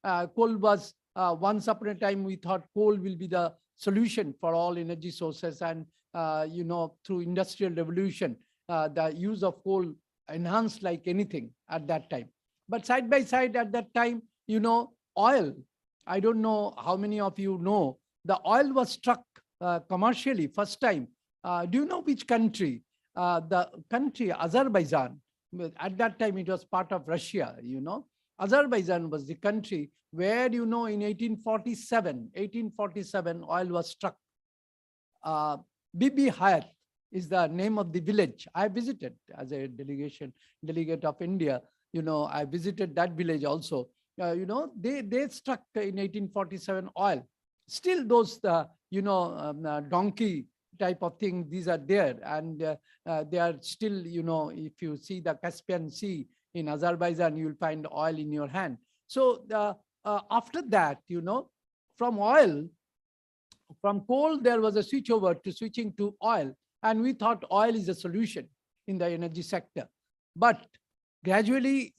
Coal was, once upon a time, we thought coal will be the solution for all energy sources. And, through industrial revolution, the use of coal enhanced like anything at that time. But side by side at that time, oil, I don't know how many of you know, the oil was struck commercially first time. Do you know which country? The country Azerbaijan. At that time, it was part of Russia, Azerbaijan was the country where, in 1847, oil was struck. Bibi Hayat is the name of the village. I visited as a delegate of India. I visited that village also. They struck in 1847 oil. Still those, donkey type of thing, these are there. And they are still, if you see the Caspian Sea in Azerbaijan, you will find oil in your hand. So after that, from oil, from coal, there was a switch over to switching to oil. And we thought oil is a solution in the energy sector. But gradually,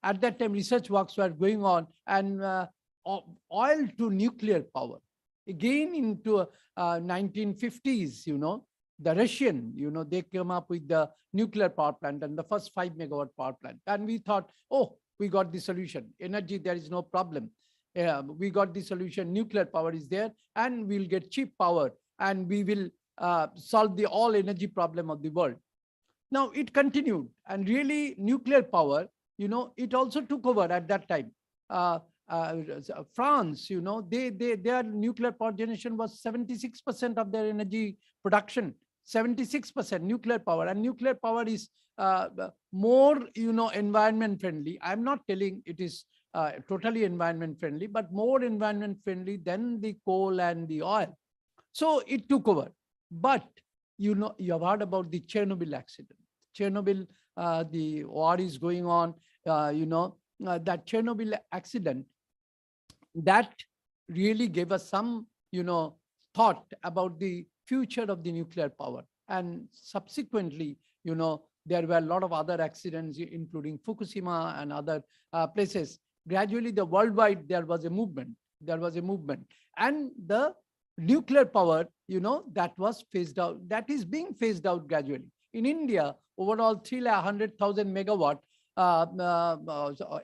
at that time, research works were going on, and oil to nuclear power. Again, into 1950s, the Russian, they came up with the nuclear power plant and the first 5 megawatt power plant. And we thought, oh, we got the solution. Energy, there is no problem. We got the solution. Nuclear power is there, and we'll get cheap power, and we will solve the all energy problem of the world. Now it continued, and really nuclear power, it also took over at that time. France, their nuclear power generation was 76% of their energy production. 76% nuclear power, and nuclear power is more, environment friendly. I'm not telling it is totally environment friendly, but more environment friendly than the coal and the oil. So it took over. But you have heard about the Chernobyl accident. Chernobyl, the war is going on. That Chernobyl accident, that really gave us some, thought about the future of the nuclear power. And subsequently, there were a lot of other accidents, including Fukushima and other places. Gradually, the worldwide, there was a movement. And the nuclear power, that was phased out. That is being phased out gradually. In India, overall 300,000 megawatt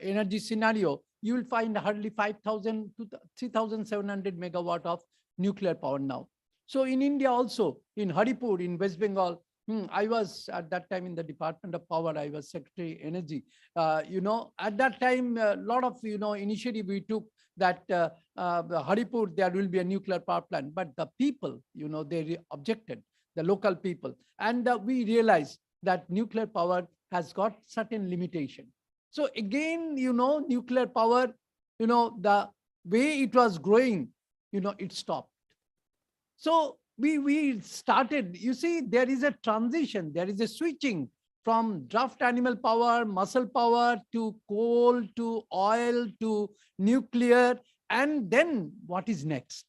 energy scenario, you will find hardly 5,000 to 3,700 megawatt of nuclear power now. So in India also, in Haripur, in West Bengal, I was at that time in the Department of Power, I was Secretary Energy. At that time, a lot of, initiative we took that Haripur, there will be a nuclear power plant. But the people, they objected, the local people. And we realized that nuclear power has got certain limitation. So again, nuclear power, the way it was growing, it stopped. So we started, you see, there is a transition, there is a switching from draft animal power, muscle power, to coal, to oil, to nuclear. And then what is next?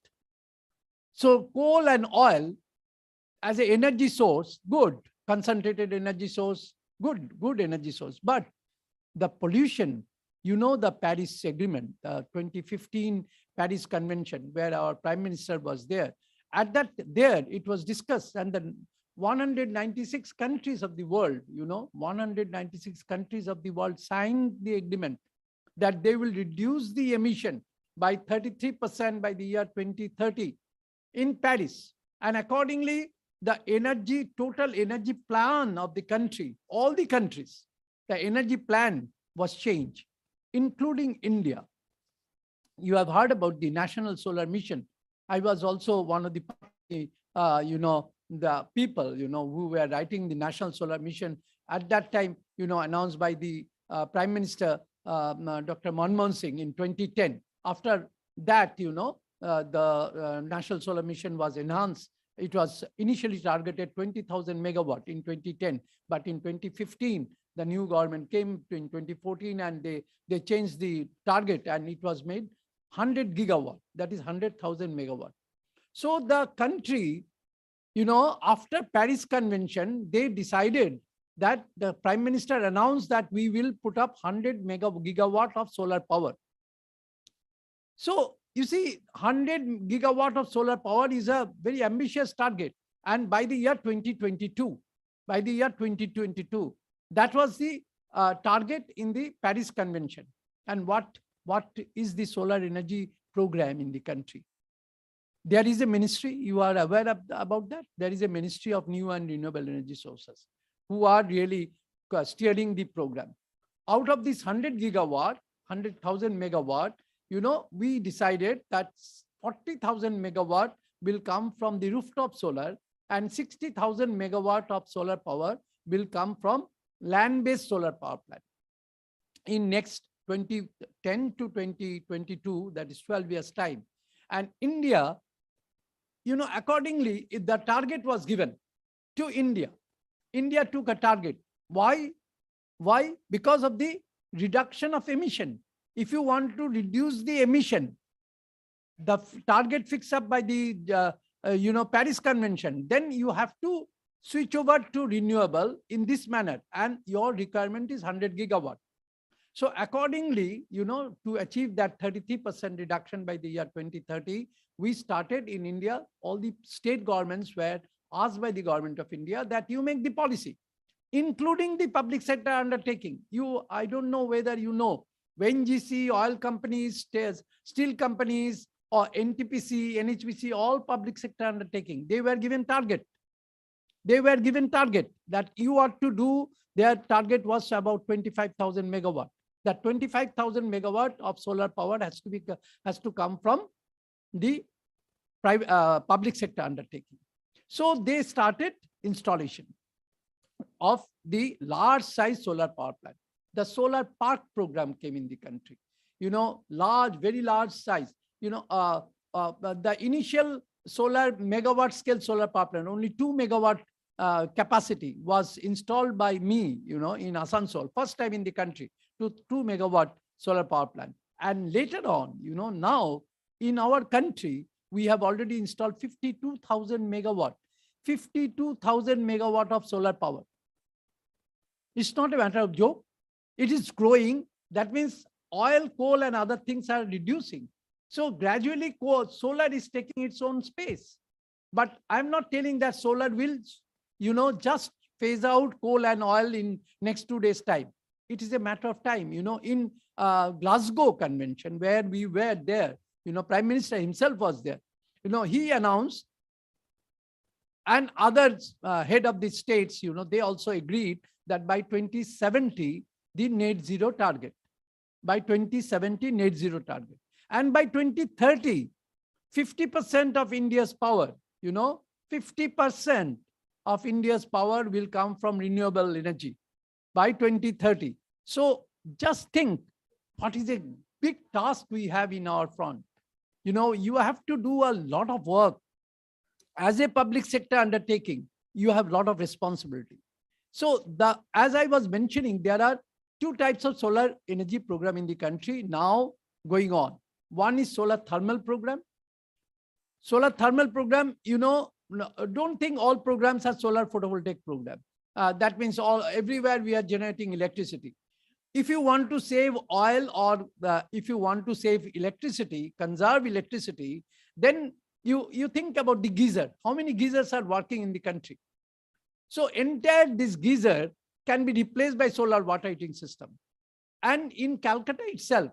So coal and oil as an energy source, good. Concentrated energy source, good energy source. But the pollution, the Paris Agreement, the 2015 Paris Convention, where our Prime Minister was there. At that, it was discussed, and the 196 countries of the world, 196 countries of the world signed the agreement that they will reduce the emission by 33% by the year 2030 in Paris. And accordingly, the total energy plan of the country, all the countries, the energy plan was changed, including India. You have heard about the National Solar Mission. I was also one of the, the people, who were writing the National Solar Mission at that time, announced by the Prime Minister, Dr. Manmohan Singh in 2010. After that, the National Solar Mission was enhanced. It was initially targeted 20,000 megawatt in 2010, but in 2015, the new government came in 2014 and they changed the target, and it was made 100 gigawatt, that is 100,000 megawatt. So the country, after Paris Convention, they decided that the Prime Minister announced that we will put up 100 gigawatt of solar power. So you see, 100 gigawatt of solar power is a very ambitious target. And by the year 2022, that was the target in the Paris Convention. And what is the solar energy program in the country? There is a ministry, you are aware about that. There is a Ministry of New and Renewable Energy Sources who are really steering the program. Out of this 100 gigawatt, 100,000 megawatt, we decided that 40,000 megawatt will come from the rooftop solar, and 60,000 megawatt of solar power will come from land-based solar power plant. In next 2010 to 2022, that is 12 years time. And India, accordingly, the target was given to India. India took a target. Why? Because of the reduction of emission. If you want to reduce the emission, the target fixed up by the Paris Convention, then you have to switch over to renewable in this manner, and your requirement is 100 gigawatt. So accordingly, to achieve that 33% reduction by the year 2030, we started in India, all the state governments were asked by the government of India that you make the policy, including the public sector undertaking. I don't know whether when NGC, oil companies, steel companies, or NTPC, NHPC, all public sector undertaking, they were given target. That you are to do, their target was about 25,000 megawatt. That 25,000 megawatt of solar power has to come from the public sector undertaking. So they started installation of the large size solar power plant. The solar park program came in the country, large, very large size, the initial solar megawatt scale solar power plant, only 2 megawatt capacity was installed by me, in Asansol, first time in the country, to 2 megawatt solar power plant. And later on, now in our country, we have already installed 52,000 megawatt, 52,000 megawatt of solar power. It's not a matter of joke. It is growing. That means oil, coal, and other things are reducing. So gradually, solar is taking its own space. But I'm not telling that solar will, just phase out coal and oil in next 2 days' time. It is a matter of time. In Glasgow Convention, where we were there, Prime Minister himself was there. He announced, and others, head of the states, they also agreed that by 2070, the net zero target. By 2070, net zero target. And by 2030, 50% of India's power, 50% of India's power will come from renewable energy by 2030. So just think, what is a big task we have in our front. You have to do a lot of work. As a public sector undertaking, you have a lot of responsibility. So as I was mentioning, there are 2 types of solar energy program in the country now going on. One is solar thermal program. Solar thermal program, don't think all programs are solar photovoltaic program. That means everywhere we are generating electricity. If you want to save oil, or if you want to save electricity, conserve electricity, then you think about the geyser. How many geysers are working in the country? So entire this geyser can be replaced by solar water heating system. And in Calcutta itself,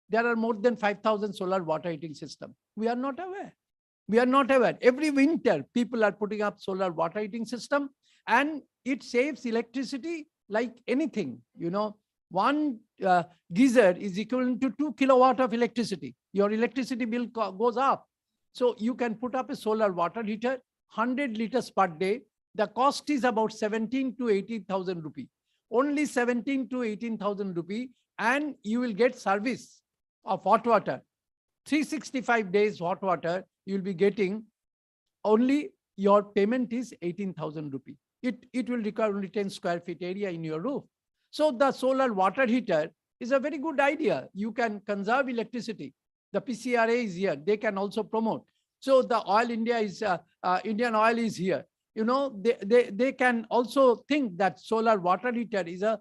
there are more than 5,000 solar water heating systems. We are not aware. We are not aware. Every winter, people are putting up solar water heating system, and it saves electricity like anything. One geyser is equivalent to 2 kilowatt of electricity. Your electricity bill goes up. So you can put up a solar water heater, 100 liters per day. The cost is about 17 to 18,000 rupee. Only 17 to 18,000 rupee, and you will get service of hot water. 365 days hot water, you will be getting. Only your payment is 18,000 rupee. It will require only 10 square feet area in your roof. So the solar water heater is a very good idea. You can conserve electricity. The PCRA is here. They can also promote. So the Indian Oil is here. They can also think that solar water heater is a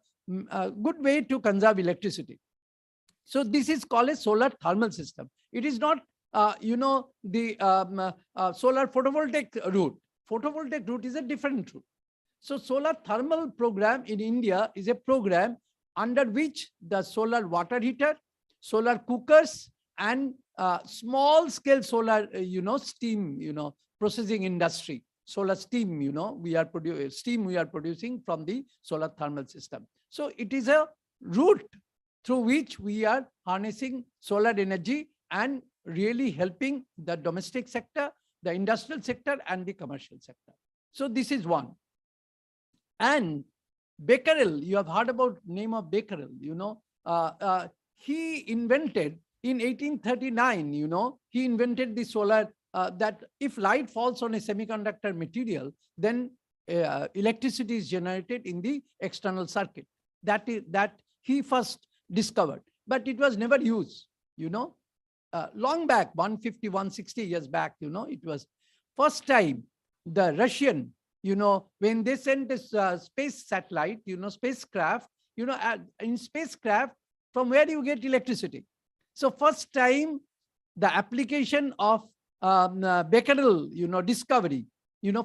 good way to conserve electricity. So this is called a solar thermal system. It is not, the solar photovoltaic route. Photovoltaic route is a different route. So solar thermal program in India is a program under which the solar water heater, solar cookers, and small scale solar, steam, processing industry, solar steam, we are producing from the solar thermal system. So it is a route through which we are harnessing solar energy and really helping the domestic sector, the industrial sector, and the commercial sector. So this is one. And Becquerel, you have heard about name of Becquerel, he invented in 1839, he invented the solar, that if light falls on a semiconductor material, then electricity is generated in the external circuit. That he first discovered, but it was never used, long back, 150, 160 years back, it was first time the Russian, when they sent this space satellite, spacecraft, in spacecraft, from where do you get electricity? So first time the application of Becquerel, discovery,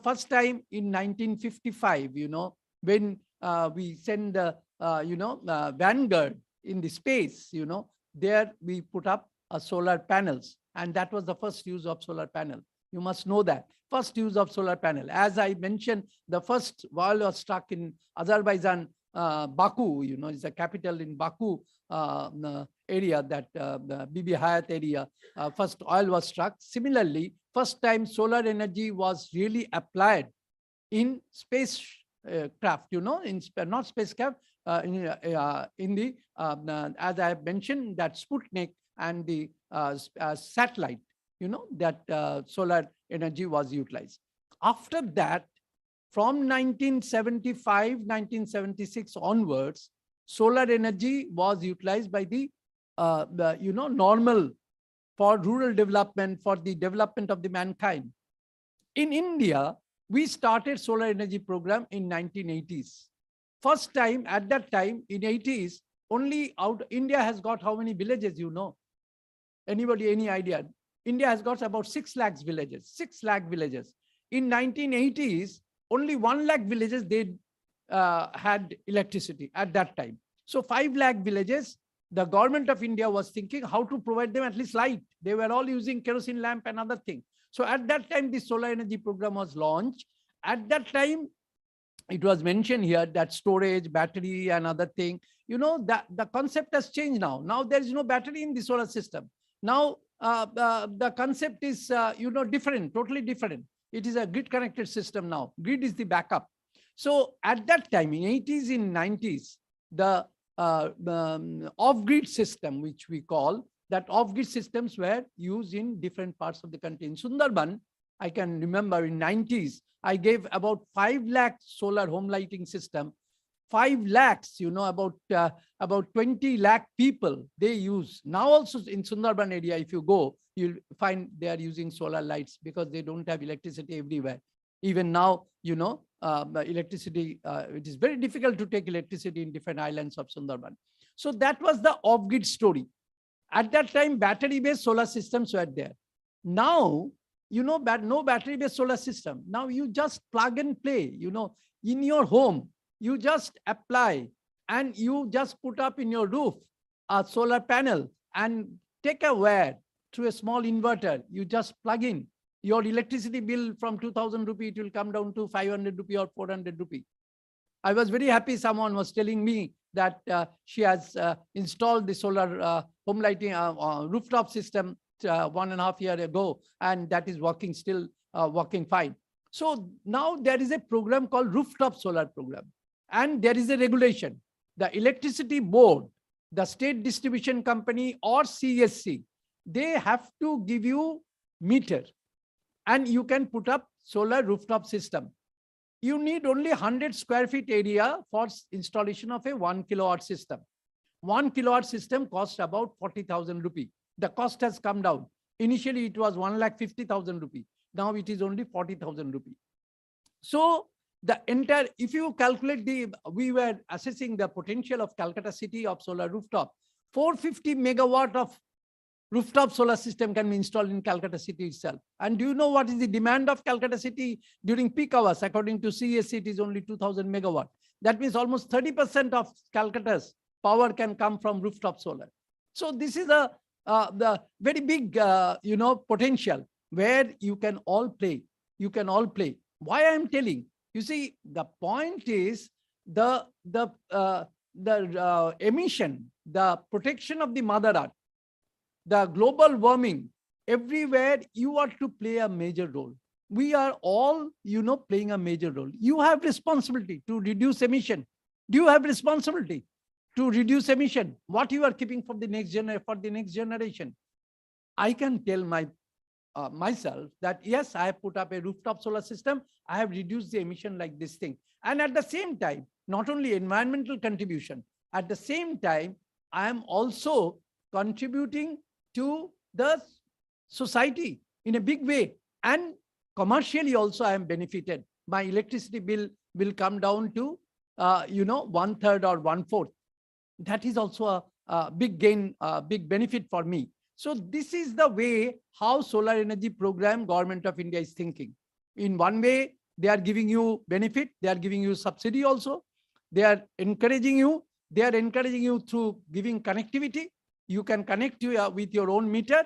first time in 1955, when we send the, Vanguard in the space, there we put up solar panels, and that was the first use of solar panel. You must know that. First use of solar panel. As I mentioned, the first oil was struck in Azerbaijan, Baku, is the capital in Baku area, that Bibi Hayat area. First oil was struck. Similarly, first time solar energy was really applied in space craft, not spacecraft, in the, as I have mentioned, that Sputnik and the satellite, that solar energy was utilized. After that, from 1975, 1976 onwards, solar energy was utilized by the normal, for rural development, for the development of the mankind. In India, we started solar energy program in 1980s. First time, at that time, in 80s, only India has got how many villages, Anybody, any idea? India has got about 6 lakhs villages, 6 lakh villages. In 1980s, only 1 lakh villages, they had electricity at that time. So 5 lakh villages, the government of India was thinking how to provide them at least light. They were all using kerosene lamp and other things. So at that time, the solar energy program was launched. At that time, it was mentioned here that storage, battery and other thing, that the concept has changed now. Now there is no battery in the solar system. Now the concept is, different, totally different. It is a grid connected system now. Grid is the backup. So at that time, in 80s, in 90s, the off-grid system, which we call, that off-grid systems were used in different parts of the country. In Sundarban, I can remember in 90s, I gave about 5 lakh solar home lighting system. 5 lakhs, about 20 lakh people they use. Now also in Sundarban area, if you go, you'll find they are using solar lights because they don't have electricity everywhere. Even now, electricity, it is very difficult to take electricity in different islands of Sundarban. So that was the off-grid story. At that time, battery-based solar systems were there. Now, no battery-based solar system. Now you just plug and play, in your home, you just apply and you just put up in your roof a solar panel and take a wire through a small inverter. You just plug in. Your electricity bill from 2,000 rupee, it will come down to 500 rupee or 400 rupee. I was very happy. Someone was telling me that she has installed the solar home lighting rooftop system 1.5 years ago, and that is working still, working fine. So now there is a program called rooftop solar program, and there is a regulation. The electricity board, the state distribution company or CSC, they have to give you meter, and you can put up solar rooftop system. You need only 100 square feet area for installation of a 1 kilowatt system. 1 kilowatt system costs about 40,000 rupee. The cost has come down. Initially, it was 1,50,000 rupee. Now it is only 40,000 rupee. So the entire, if you calculate we were assessing the potential of Calcutta city of solar rooftop, 450 megawatt of rooftop solar system can be installed in Calcutta city itself. And do you know what is the demand of Calcutta city during peak hours? According to CSC, it is only 2,000 megawatt. That means almost 30% of Calcutta's power can come from rooftop solar. So this is the very big, potential where you can all play. You can all play. Why I am telling? You see, the point is the emission, the protection of the Mother Earth, the global warming, everywhere you are to play a major role. We are all, playing a major role. You have responsibility to reduce emission. Do you have responsibility to reduce emission? What you are keeping for the next generation? I can tell myself that yes, I have put up a rooftop solar system. I have reduced the emission like this thing. And at the same time, not only environmental contribution, at the same time, I am also contributing to the society in a big way, and commercially also I am benefited. My electricity bill will come down to 1/3 or 1/4. That is also a big gain, big benefit for me. So this is the way how solar energy program government of India is thinking. In one way, they are giving you benefit, they are giving you subsidy also, they are encouraging you through giving connectivity. You can connect with your own meter.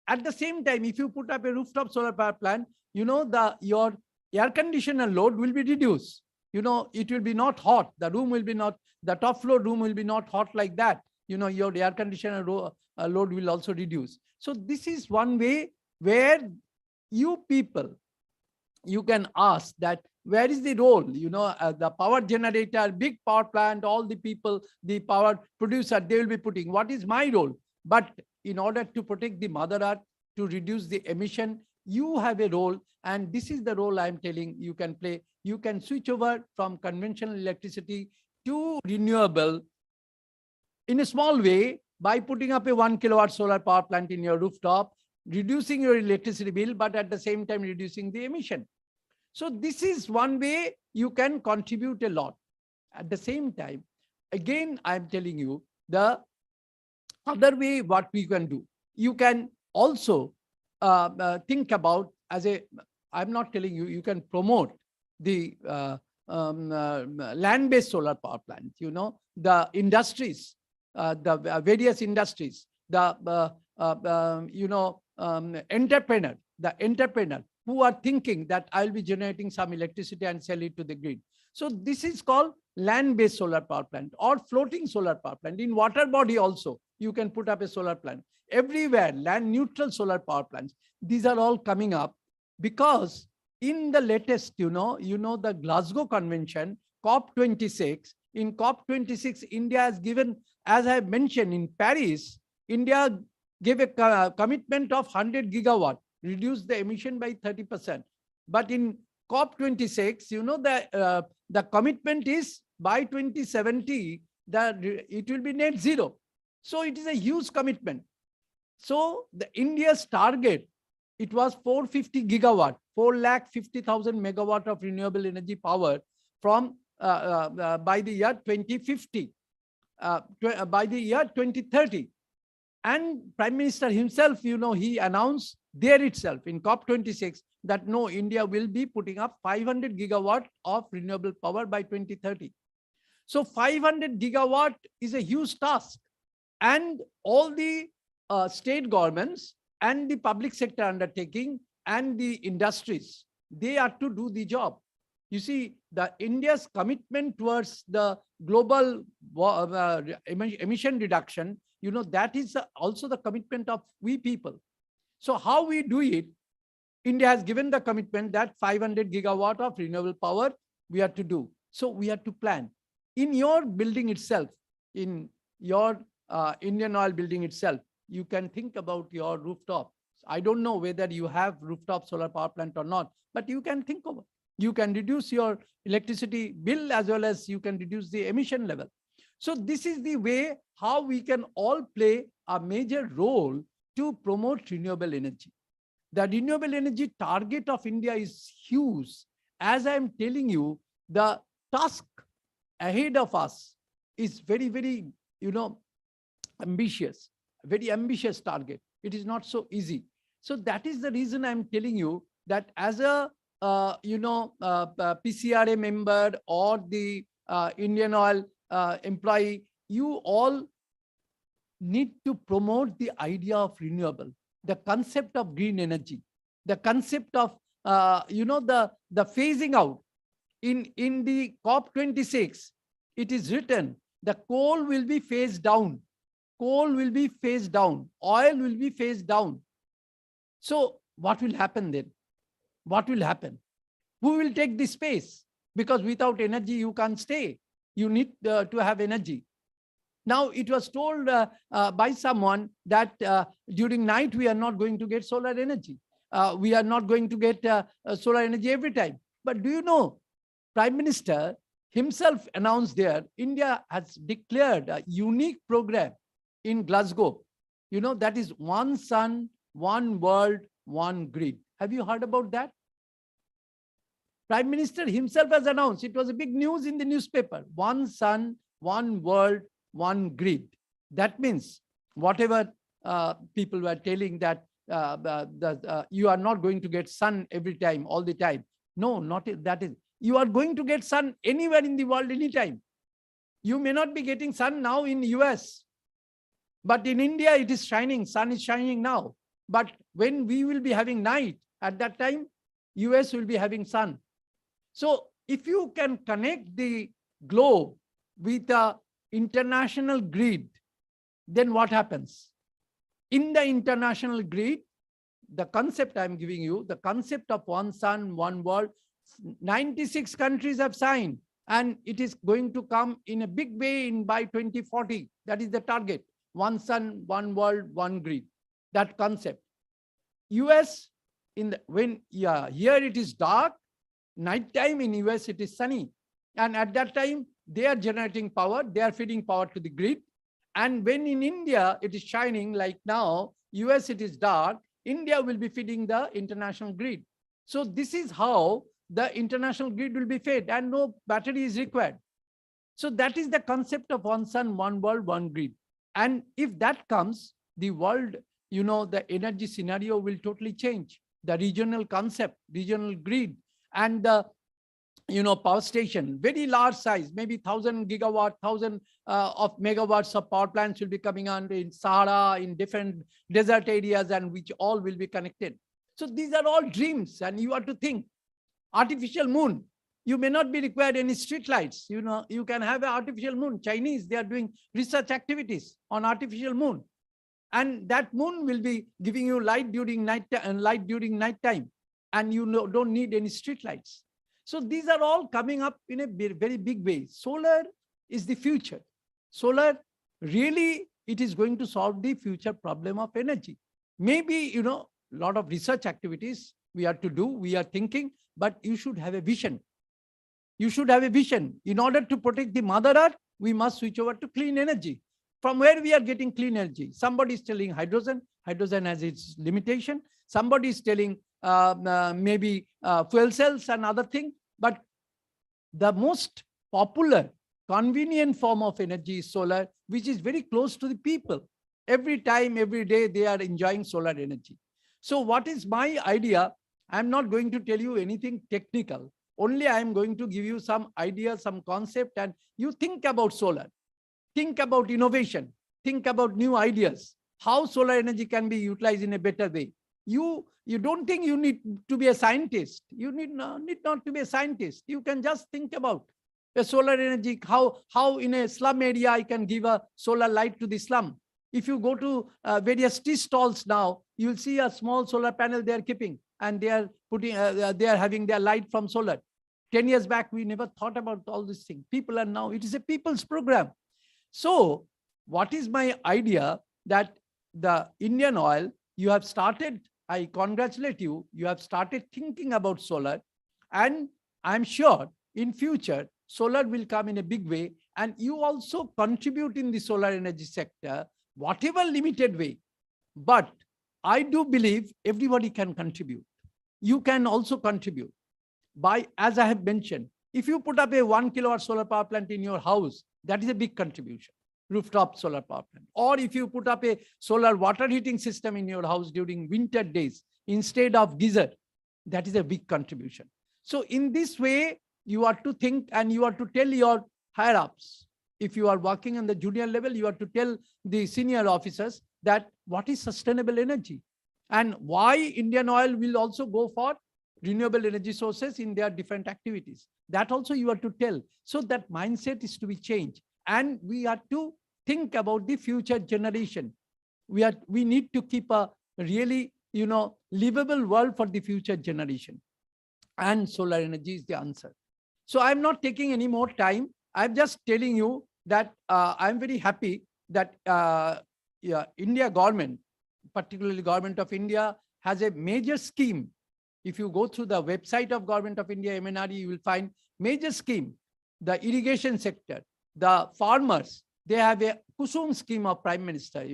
At the same time, if you put up a rooftop solar power plant, your air conditioner load will be reduced. It will be not hot. The room will be not, the top floor room will be not hot like that. Your air conditioner load will also reduce. So this is one way where you people, you can ask that where is the role? The power generator, big power plant, all the people, the power producer, they will be putting, what is my role? But in order to protect the Mother Earth, to reduce the emission, you have a role. And this is the role I'm telling you can play. You can switch over from conventional electricity to renewable in a small way by putting up a 1 kilowatt solar power plant in your rooftop, reducing your electricity bill, but at the same time reducing the emission. So this is one way you can contribute a lot. At the same time, again, I'm telling you the other way what we can do. You can also think about I'm not telling you, you can promote the land-based solar power plant, the industries, the various industries, the entrepreneur who are thinking that I'll be generating some electricity and sell it to the grid. So this is called land-based solar power plant or floating solar power plant. In water body also, you can put up a solar plant. Everywhere, land neutral solar power plants. These are all coming up because in the latest, the Glasgow Convention, COP26, in COP26, India has given, as I mentioned in Paris, India gave a commitment of 100 gigawatt, reduce the emission by 30%. But in COP26, the commitment is by 2070, it will be net zero. So it is a huge commitment. So the India's target, it was 450 gigawatt, 450,000 megawatt of renewable energy power from by the year 2050, by the year 2030. And Prime Minister himself, he announced there itself in COP26 that no, India will be putting up 500 gigawatt of renewable power by 2030. So 500 gigawatt is a huge task. And all the state governments and the public sector undertaking and the industries, they are to do the job. You see, the India's commitment towards the global emission reduction, that is also the commitment of we people. So how we do it, India has given the commitment that 500 gigawatt of renewable power we are to do. So we have to plan. In your building itself, in your Indian Oil building itself, you can think about your rooftop. I don't know whether you have rooftop solar power plant or not, but you can think of it. You can reduce your electricity bill as well as you can reduce the emission level. So this is the way how we can all play a major role to promote renewable energy. The renewable energy target of India is huge. As I am telling you, the task ahead of us is very, very, ambitious, very ambitious target. It is not so easy. So that is the reason I'm telling you that as a, PCRA member or the Indian Oil employee, you all need to promote the idea of renewable, the concept of green energy, the concept of, the phasing out. In the COP26, it is written, the coal will be phased down. Coal will be phased down. Oil will be phased down. So what will happen then? What will happen? Who will take the space? Because without energy, you can't stay. You need to have energy. Now, it was told by someone that during night, we are not going to get solar energy. We are not going to get solar energy every time. But do you know, Prime Minister himself announced there, India has declared a unique program in Glasgow. That is one sun, one world, one grid. Have you heard about that? Prime Minister himself has announced, it was a big news in the newspaper, one sun, one world, one grid. That means whatever people were telling that you are not going to get sun every time, all the time. No, not that is. You are going to get sun anywhere in the world, anytime. You may not be getting sun now in US, but in India, it is shining. Sun is shining now. But when we will be having night, at that time, US will be having sun. So if you can connect the globe with a international grid, then what happens? In the international grid, the concept I'm giving you, the concept of one sun, one world, 96 countries have signed, and it is going to come in a big way by 2040. That is the target. One sun, one world, one grid. That concept. US, here it is dark, nighttime in US it is sunny. And at that time, they are generating power, they are feeding power to the grid. And when in India it is shining, like now, US it is dark, India will be feeding the international grid. So this is how the international grid will be fed, and no battery is required. So that is the concept of one sun, one world, one grid. And if that comes, the world, the energy scenario will totally change. The regional concept, regional grid, and the power station, very large size, maybe 1,000 gigawatt, 1,000 of megawatts of power plants will be coming on in Sahara, in different desert areas, and which all will be connected. So these are all dreams, and you have to think. Artificial moon, you may not be required any street lights. You can have an artificial moon. Chinese, they are doing research activities on artificial moon. And that moon will be giving you light during night and light during nighttime. And you don't need any street lights. So these are all coming up in a very big way. Solar is the future. Solar, really, it is going to solve the future problem of energy. Maybe, a lot of research activities we have to do, we are thinking, but you should have a vision. You should have a vision. In order to protect the Mother Earth, we must switch over to clean energy. From where we are getting clean energy? Somebody is telling hydrogen. Hydrogen has its limitation. Somebody is telling maybe fuel cells and other thing. But the most popular, convenient form of energy is solar, which is very close to the people. Every time, every day, they are enjoying solar energy. So what is my idea? I'm not going to tell you anything technical. Only I'm going to give you some idea, some concept, and you think about solar. Think about innovation. Think about new ideas. How solar energy can be utilized in a better way. You don't think you need to be a scientist. You need not to be a scientist. You can just think about the solar energy, how in a slum area I can give a solar light to the slum. If you go to various tea stalls now, you'll see a small solar panel they are keeping, and they are putting, they are having their light from solar. 10 years back, we never thought about all these things. People are now, it is a people's program. So what is my idea? That the Indian Oil, you have started, I congratulate you, you have started thinking about solar, and I'm sure in future, solar will come in a big way, and you also contribute in the solar energy sector, whatever limited way. But I do believe everybody can contribute. You can also contribute by, as I have mentioned, if you put up a 1 kilowatt solar power plant in your house, that is a big contribution, rooftop solar power plant. Or if you put up a solar water heating system in your house during winter days, instead of geyser, that is a big contribution. So in this way, you are to think, and you are to tell your higher ups. If you are working on the junior level, you are to tell the senior officers that what is sustainable energy, and why Indian Oil will also go for renewable energy sources in their different activities. That also you are to tell. So that mindset is to be changed. And we are to think about the future generation. We need to keep a really, livable world for the future generation. And solar energy is the answer. So I'm not taking any more time. I'm just telling you that I'm very happy that India government, particularly Government of India, has a major scheme. If you go through the website of Government of India, MNRE, you will find major scheme. The irrigation sector, the farmers, they have a Kusum scheme of Prime Minister.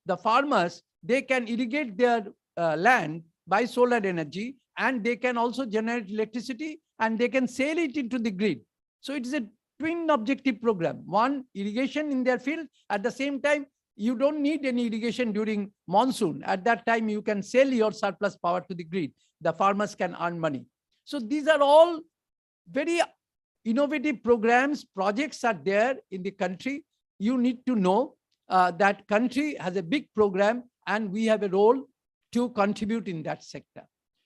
The farmers, they can irrigate their land by solar energy, and they can also generate electricity, and they can sell it into the grid. So it is a twin objective program. One, irrigation in their field. At the same time, you don't need any irrigation during monsoon. At that time, you can sell your surplus power to the grid. The farmers can earn money. So these are all very innovative programs, projects are there in the country. You need to know that country has a big program, and we have a role to contribute in that sector.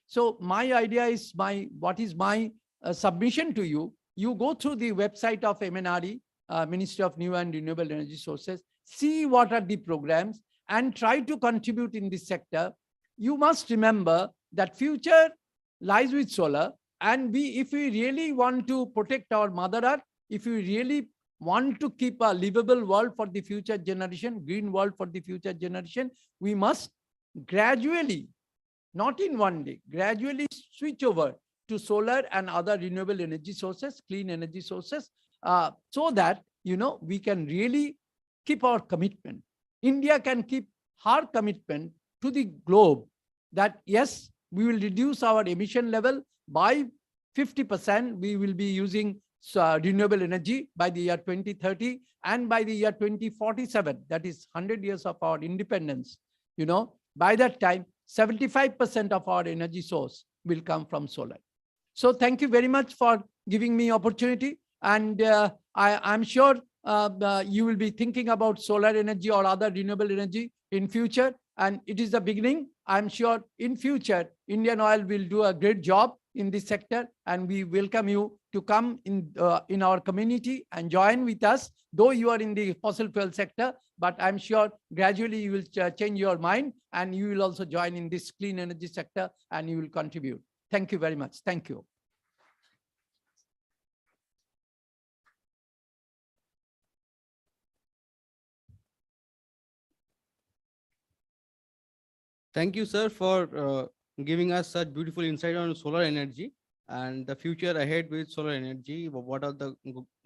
So my idea is what is my submission to you. You go through the website of MNRE, Ministry of New and Renewable Energy Sources, see what are the programs, and try to contribute in this sector. You must remember that future lies with solar, And if we really want to protect our Mother Earth, if we really want to keep a livable world for the future generation, green world for the future generation, we must gradually, not in one day, gradually switch over to solar and other renewable energy sources, clean energy sources, so that, we can really keep our commitment. India can keep her commitment to the globe that yes, we will reduce our emission level by 50%. We will be using renewable energy by the year 2030, and by the year 2047, that is 100 years of our independence, by that time, 75% of our energy source will come from solar. So thank you very much for giving me opportunity. And I'm sure you will be thinking about solar energy or other renewable energy in future. And it is the beginning. I'm sure in future, Indian Oil will do a great job in this sector. And we welcome you to come in our community and join with us, though you are in the fossil fuel sector. But I'm sure gradually you will change your mind and you will also join in this clean energy sector and you will contribute. Thank you very much. Thank you. Thank you, sir, for giving us such beautiful insight on solar energy and the future ahead with solar energy. What are the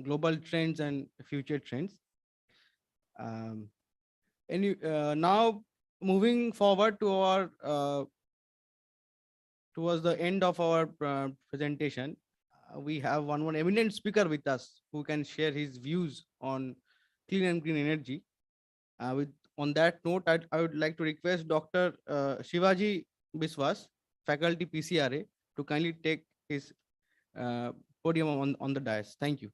global trends and future trends? Now moving forward to our towards the end of our presentation, we have one more eminent speaker with us who can share his views on clean and green energy. On that note, I would like to request Dr. Shivaji Biswas, faculty PCRA, to kindly take his podium on the dais. Thank you.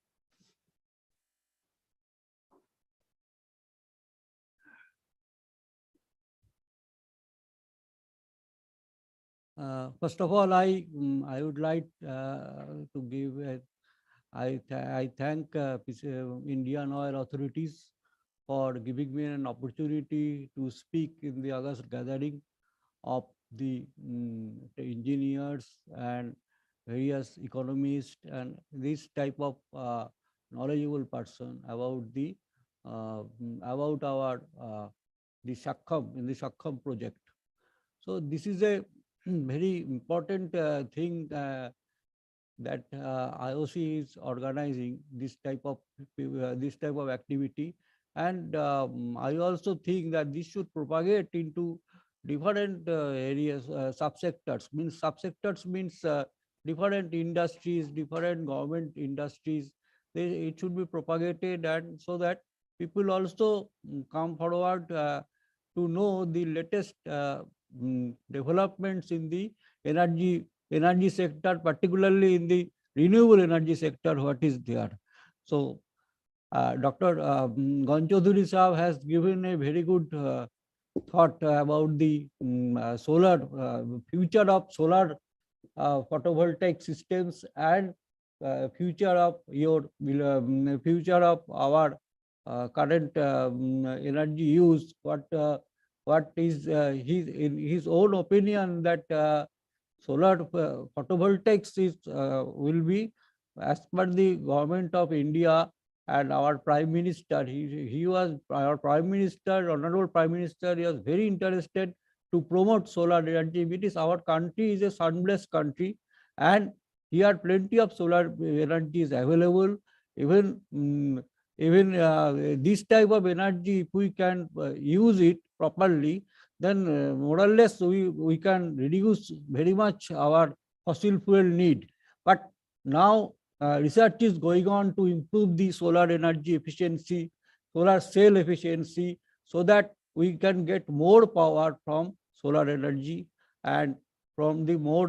First of all, I would like to give I thank Indian Oil authorities for giving me an opportunity to speak in the August gathering of the engineers and various economists and this type of knowledgeable person about about our the Saksham project. So this is a very important thing that IOC is organizing this type of activity, and I also think that this should propagate into different areas, subsectors. Subsectors means different industries, different government industries. It should be propagated, and so that people also come forward to know the latest developments in the energy sector, particularly in the renewable energy sector, what is there. So Dr. Ganchodhuri Saab has given a very good thought about the solar future of solar photovoltaic systems and future of future of our current energy use. What is in his own opinion that solar photovoltaics is will be, as per the government of India and our Prime Minister. Our Prime Minister, Honorable Prime Minister, he was very interested to promote solar energy. It is our country is a sun-blessed country, and here plenty of solar energy is available. Even this type of energy, if we can use it properly, then more or less we can reduce very much our fossil fuel need. But now research is going on to improve the solar energy efficiency, solar cell efficiency, so that we can get more power from solar energy, and from the more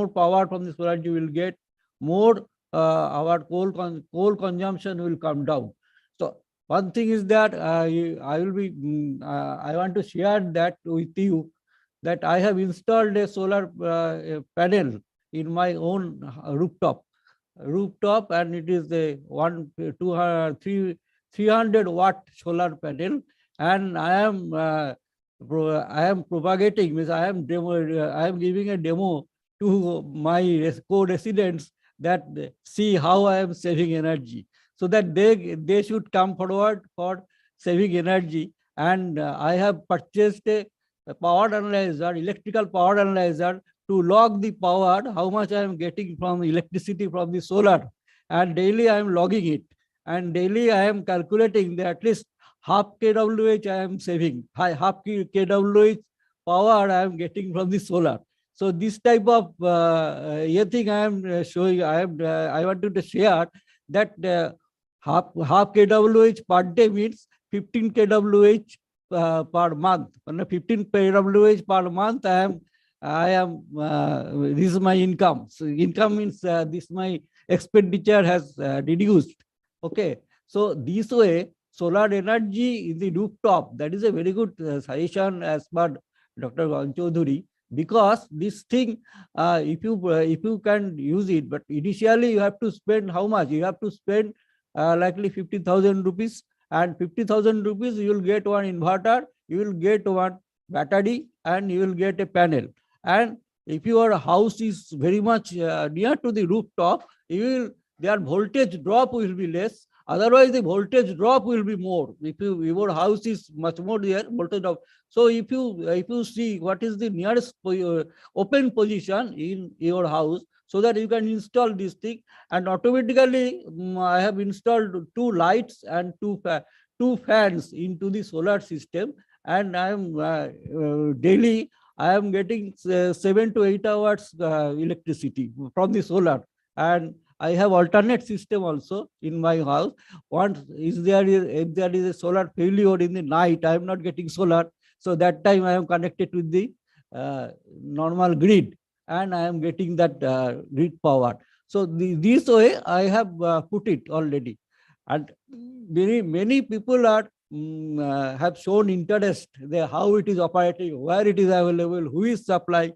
power from the solar energy will get more our coal consumption will come down. So one thing is that I want to share that with you, that I have installed a solar panel in my own rooftop, and it is a 300 watt solar panel, and I am propagating, means I am giving a demo to my co-residents that see how I am saving energy, so that they should come forward for saving energy. And I have purchased a power analyzer, electrical power analyzer, to log the power, how much I am getting from electricity from the solar. And daily I am logging it. And daily I am calculating that at least half kWh I am saving, half kWh power I am getting from the solar. So this type of thing I am showing, I wanted to share that half kWh per day means 15 kWh per month. And 15 kWh per month, I am this is my income. So income means this my expenditure has reduced. Okay, so this way solar energy in the rooftop, that is a very good suggestion as per Dr. Chaudhary, because this thing, if you can use it, but initially you have to spend how much? You have to spend likely 50,000 rupees, and 50,000 rupees you will get one inverter, you will get one battery, and you will get a panel. And if your house is very much near to the rooftop, their voltage drop will be less. Otherwise, the voltage drop will be more. If your house is much more there, voltage drop. So if you see what is the nearest open position in your house, so that you can install this thing, and automatically I have installed 2 lights and two fans into the solar system, and I am daily I am getting 7 to 8 hours electricity from the solar. And I have alternate system also in my house. Once if there is a solar failure in the night, I am not getting solar. So that time I am connected with the normal grid, and I am getting that grid power. So this way I have put it already. And many people are have shown interest there, how it is operating, where it is available, who is supplying.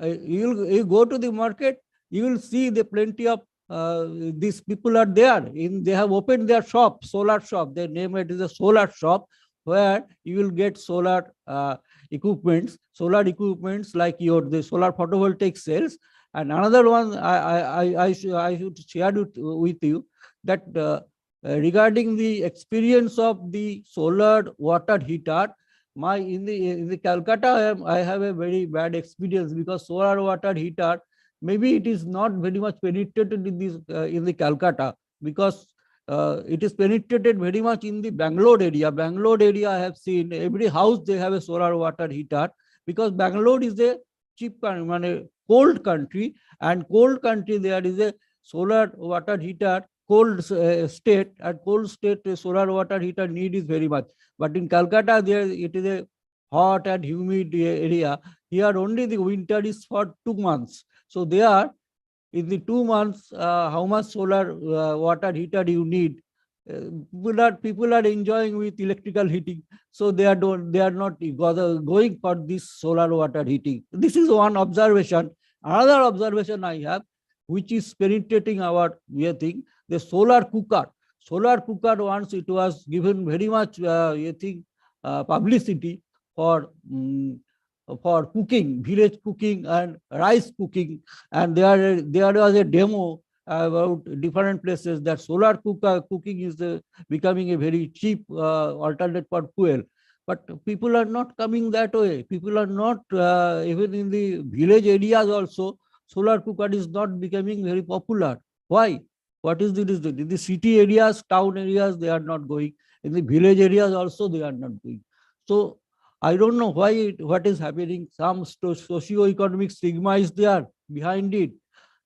You go to the market, you will see the plenty of these people are there. They have opened their shop, solar shop. They name it is a solar shop, where you will get solar equipments like the solar photovoltaic cells. And another one I should share with you that regarding the experience of the solar water heater, in the Calcutta, I have a very bad experience, because solar water heater, maybe it is not very much penetrated in the Calcutta, because it is penetrated very much in the Bangalore area. Bangalore area, I have seen every house they have a solar water heater, because Bangalore is a cheap country, cold country, and cold country there is a solar water heater. Cold state, and cold state solar water heater need is very much. But in Calcutta, there it is a hot and humid area. Here only the winter is for 2 months. So there, in the 2 months, how much solar water heater you need? People are enjoying with electrical heating, so they are not going for this solar water heating. This is one observation. Another observation I have, which is penetrating our thing, the solar cooker. Solar cooker, once it was given very much publicity for cooking, village cooking and rice cooking, and there was a demo about different places that solar cooking is becoming a very cheap alternate for fuel. But people are not coming that way. People are not, even in the village areas also, solar cooker is not becoming very popular. Why? What is the reason? In the city areas, town areas, they are not going. In the village areas also, they are not going. So I don't know what is happening. Some socio-economic stigma is there behind it,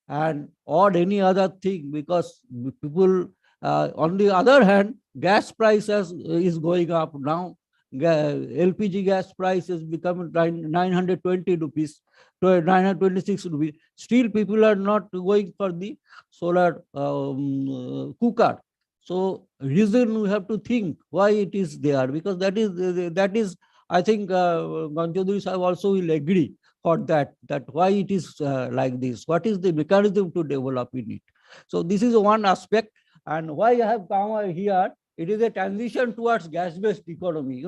and or any other thing, because people, on the other hand, gas price is going up now. LPG gas price is becoming 920 rupees to 926 rupees. Still, people are not going for the solar cooker. So reason we have to think why it is there, because that is I think Ganchoduri Sahib also will agree for that why it is like this. What is the mechanism to develop in it? So this is one aspect. And why I have come here, it is a transition towards gas-based economy,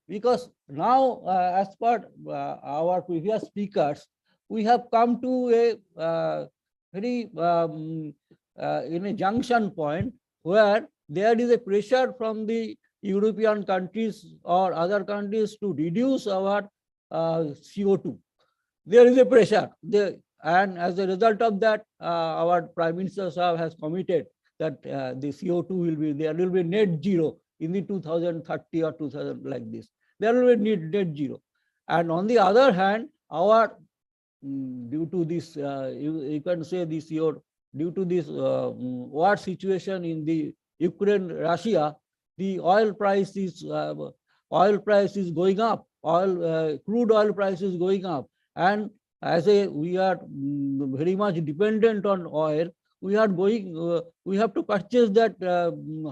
because now, as per our previous speakers, we have come to a very in a junction point where there is a pressure from the European countries or other countries to reduce our CO2. There is a pressure there, and as a result of that, our Prime Minister Saab has committed that the CO2 will be, there will be net zero in the 2030 or 2000 like this. There will be net zero. And on the other hand, our due to this, you can say this year, due to this war situation in the Ukraine, Russia, the oil price is going up. Crude oil price is going up, and as we are very much dependent on oil, we are going. We have to purchase that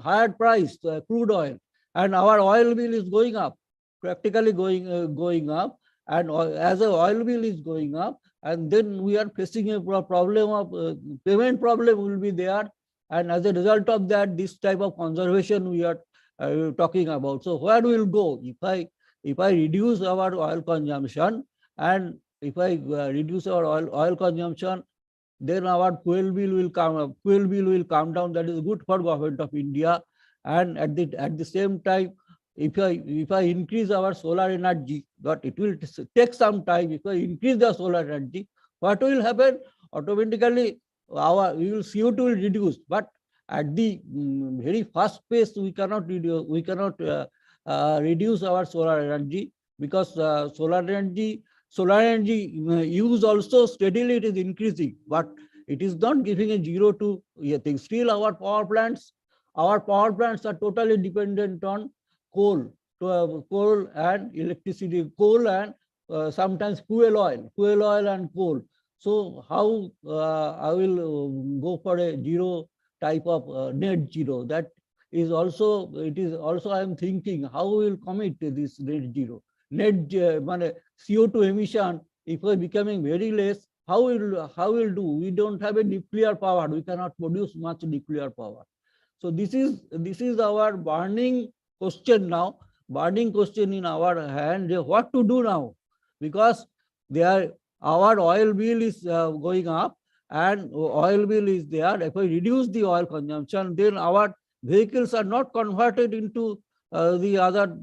higher price crude oil, and our oil bill is going up, practically going up. And as the oil bill is going up, and then we are facing a problem of payment problem will be there. And as a result of that, this type of conservation we are talking about. So where we will go if I reduce our oil consumption, and if I reduce our oil consumption, then our fuel bill will come down. That is good for government of India. And at the same time, if I increase our solar energy, but it will take some time. If I increase the solar energy, what will happen? Automatically, our CO2 will reduce. But at the very fast pace, we cannot reduce our solar energy, because solar energy use also steadily it is increasing, but it is not giving a zero to thing. Still, our power plants are totally dependent on coal and electricity, coal and sometimes fuel oil and coal. So how I will go for a zero type of net zero? That is also, I am thinking how we will commit to this net zero. CO2 emission, if we are becoming very less, how will do? We don't have a nuclear power. We cannot produce much nuclear power. So this is our burning question now, burning question in our hand. What to do now? Because our oil bill is going up, and oil bill is there. If we reduce the oil consumption, then our vehicles are not converted into the other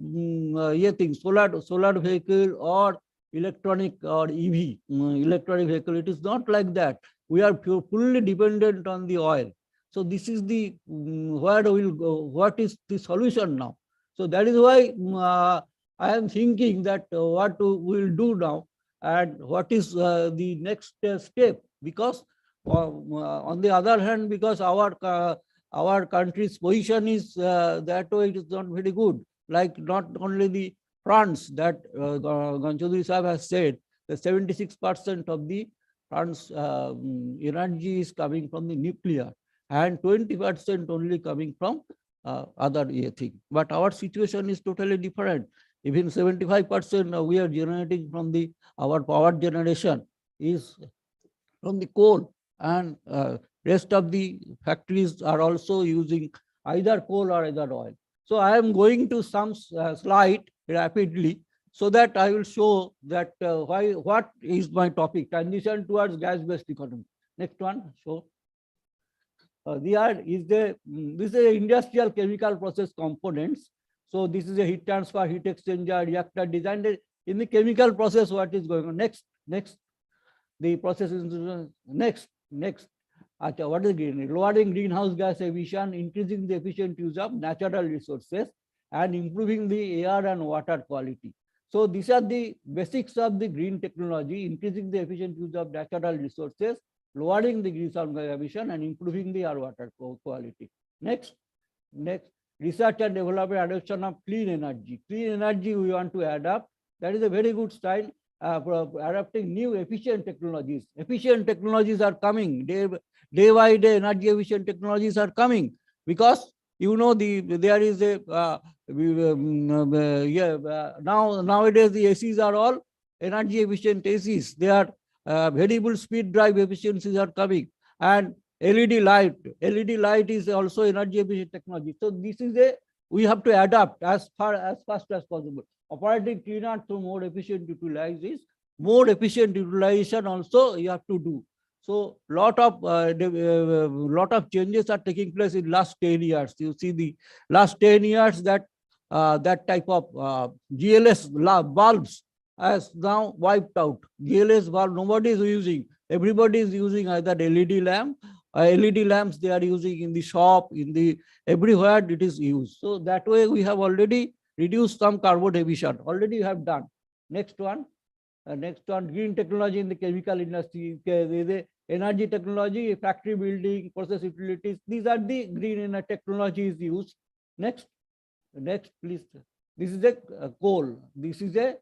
things, solar vehicle or electronic or EV, electronic vehicle. It is not like that. We are fully dependent on the oil. So this is the where we will go. What is the solution now? So that is why I am thinking that what we will do now, and what is the next step. Because on the other hand, because our country's position is that way, it is not very good. Like not only the France, that Ganchodri Sahab has said, that 76% of the France energy is coming from the nuclear, and 20% only coming from other thing. But our situation is totally different. Even 75% we are generating from our power generation is from the coal, and rest of the factories are also using either coal or either oil. So I am going to some slide rapidly, so that I will show that what is my topic: transition towards gas-based economy. Next one, show. This is a industrial chemical process components. So this is a heat transfer, heat exchanger, reactor design. In the chemical process, what is going on? Next. The process is next. What is green? Lowering greenhouse gas emission, increasing the efficient use of natural resources, and improving the air and water quality. So these are the basics of the green technology: increasing the efficient use of natural resources, lowering the greenhouse gas emission, and improving the air water quality. Next, research and development, adoption of clean energy. Clean energy we want to adopt. That is a very good style for adopting new efficient technologies. Efficient technologies are coming day by day. Energy efficient technologies are coming, because there is a nowadays the ACs are all energy efficient ACs. They are variable speed drive efficiencies are coming, and LED light is also energy efficient technology. So this is we have to adapt as fast as possible. Operating cleaner to more efficient utilize this more efficient utilization also you have to do. So lot of changes are taking place in last 10 years. You see the last 10 years that that type of GLS bulbs has now wiped out. GLS bulb nobody is using. Everybody is using either LED lamp. LED lamps they are using in the shop, in the everywhere it is used. So that way we have already reduced some carbon emission. Already we have done. Next one. Next one, green technology in the chemical industry, the energy technology, factory building, process utilities. These are the green energy technologies used. Next, please. This is a coal. This is a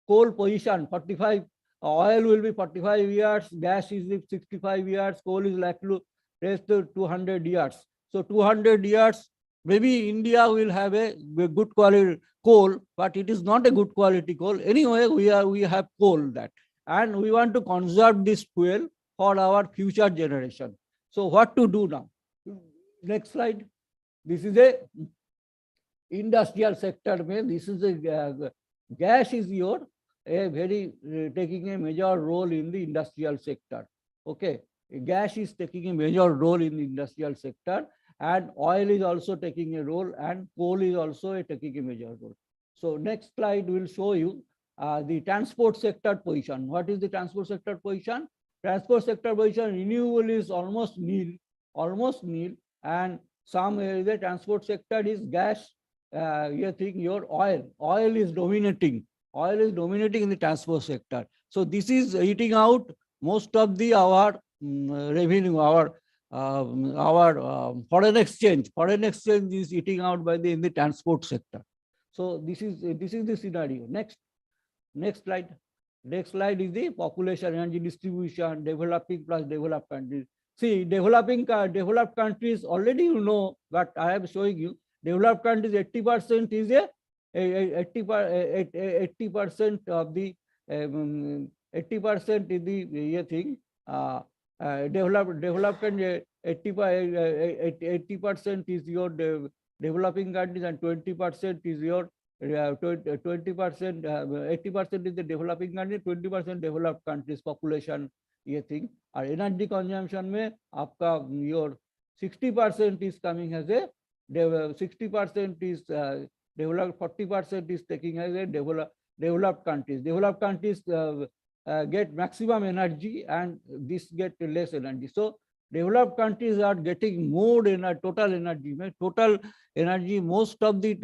coal position. 45. Oil will be 45 years. Gas is 65 years. Coal is likely to raise to 200 years. So 200 years. Maybe India will have a good quality coal, but it is not a good quality coal. Anyway, we have coal that, and we want to conserve this fuel for our future generation. So what to do now? Next slide. This is a industrial sector. This is a gas is your a very taking a major role in the industrial sector. Okay, gas is taking a major role in the industrial sector, and oil is also taking a role, and coal is also taking a major role. So next slide will show you the transport sector position. What is the transport sector position? Transport sector position, renewable is almost nil, and some the transport sector is gas. You think your oil is dominating. Oil is dominating in the transport sector. So this is eating out most of the our revenue, our foreign exchange. Foreign exchange is eating out by the in the transport sector. So this is the scenario. Next slide. Next slide is the population energy distribution, developing plus developed countries. See, developed countries already you know, but I am showing you. Developed countries 80% is 80% of the 80% is the thing. Developed country 80% is your developing countries, and 20% is your 20% 80% is the developing country, 20% developed countries population ये thing. और energy consumption में आपका your 60% is coming as a 60% is developed, 40% is taking as a developed countries. Developed countries get maximum energy, and this get less energy. So developed countries are getting more in a total energy. Most of the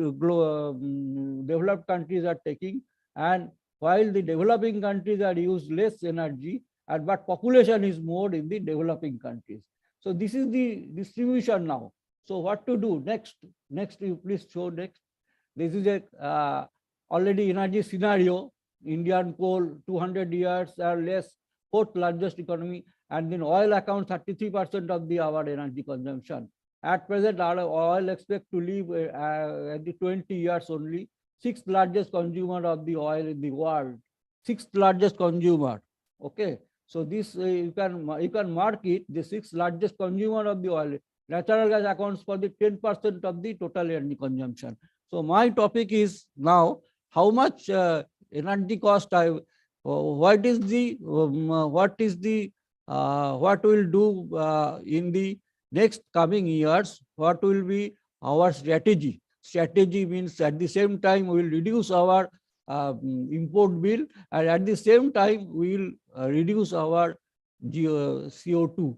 developed countries are taking, and while the developing countries are use less energy, but population is more in the developing countries. So this is the distribution now. So what to do next? Next, you please show next. This is a already energy scenario. Indian coal 200 years or less, fourth largest economy, and then oil accounts 33% of our energy consumption. At present, our oil expect to live at the 20 years only. Sixth largest consumer of the oil in the world. Sixth largest consumer. Okay, so this you can mark it. The sixth largest consumer of the oil. Natural gas accounts for the 10% of the total energy consumption. So my topic is now how much energy cost what will do in the next coming years? What will be our strategy? Strategy means at the same time we will reduce our import bill, and at the same time we will reduce our CO2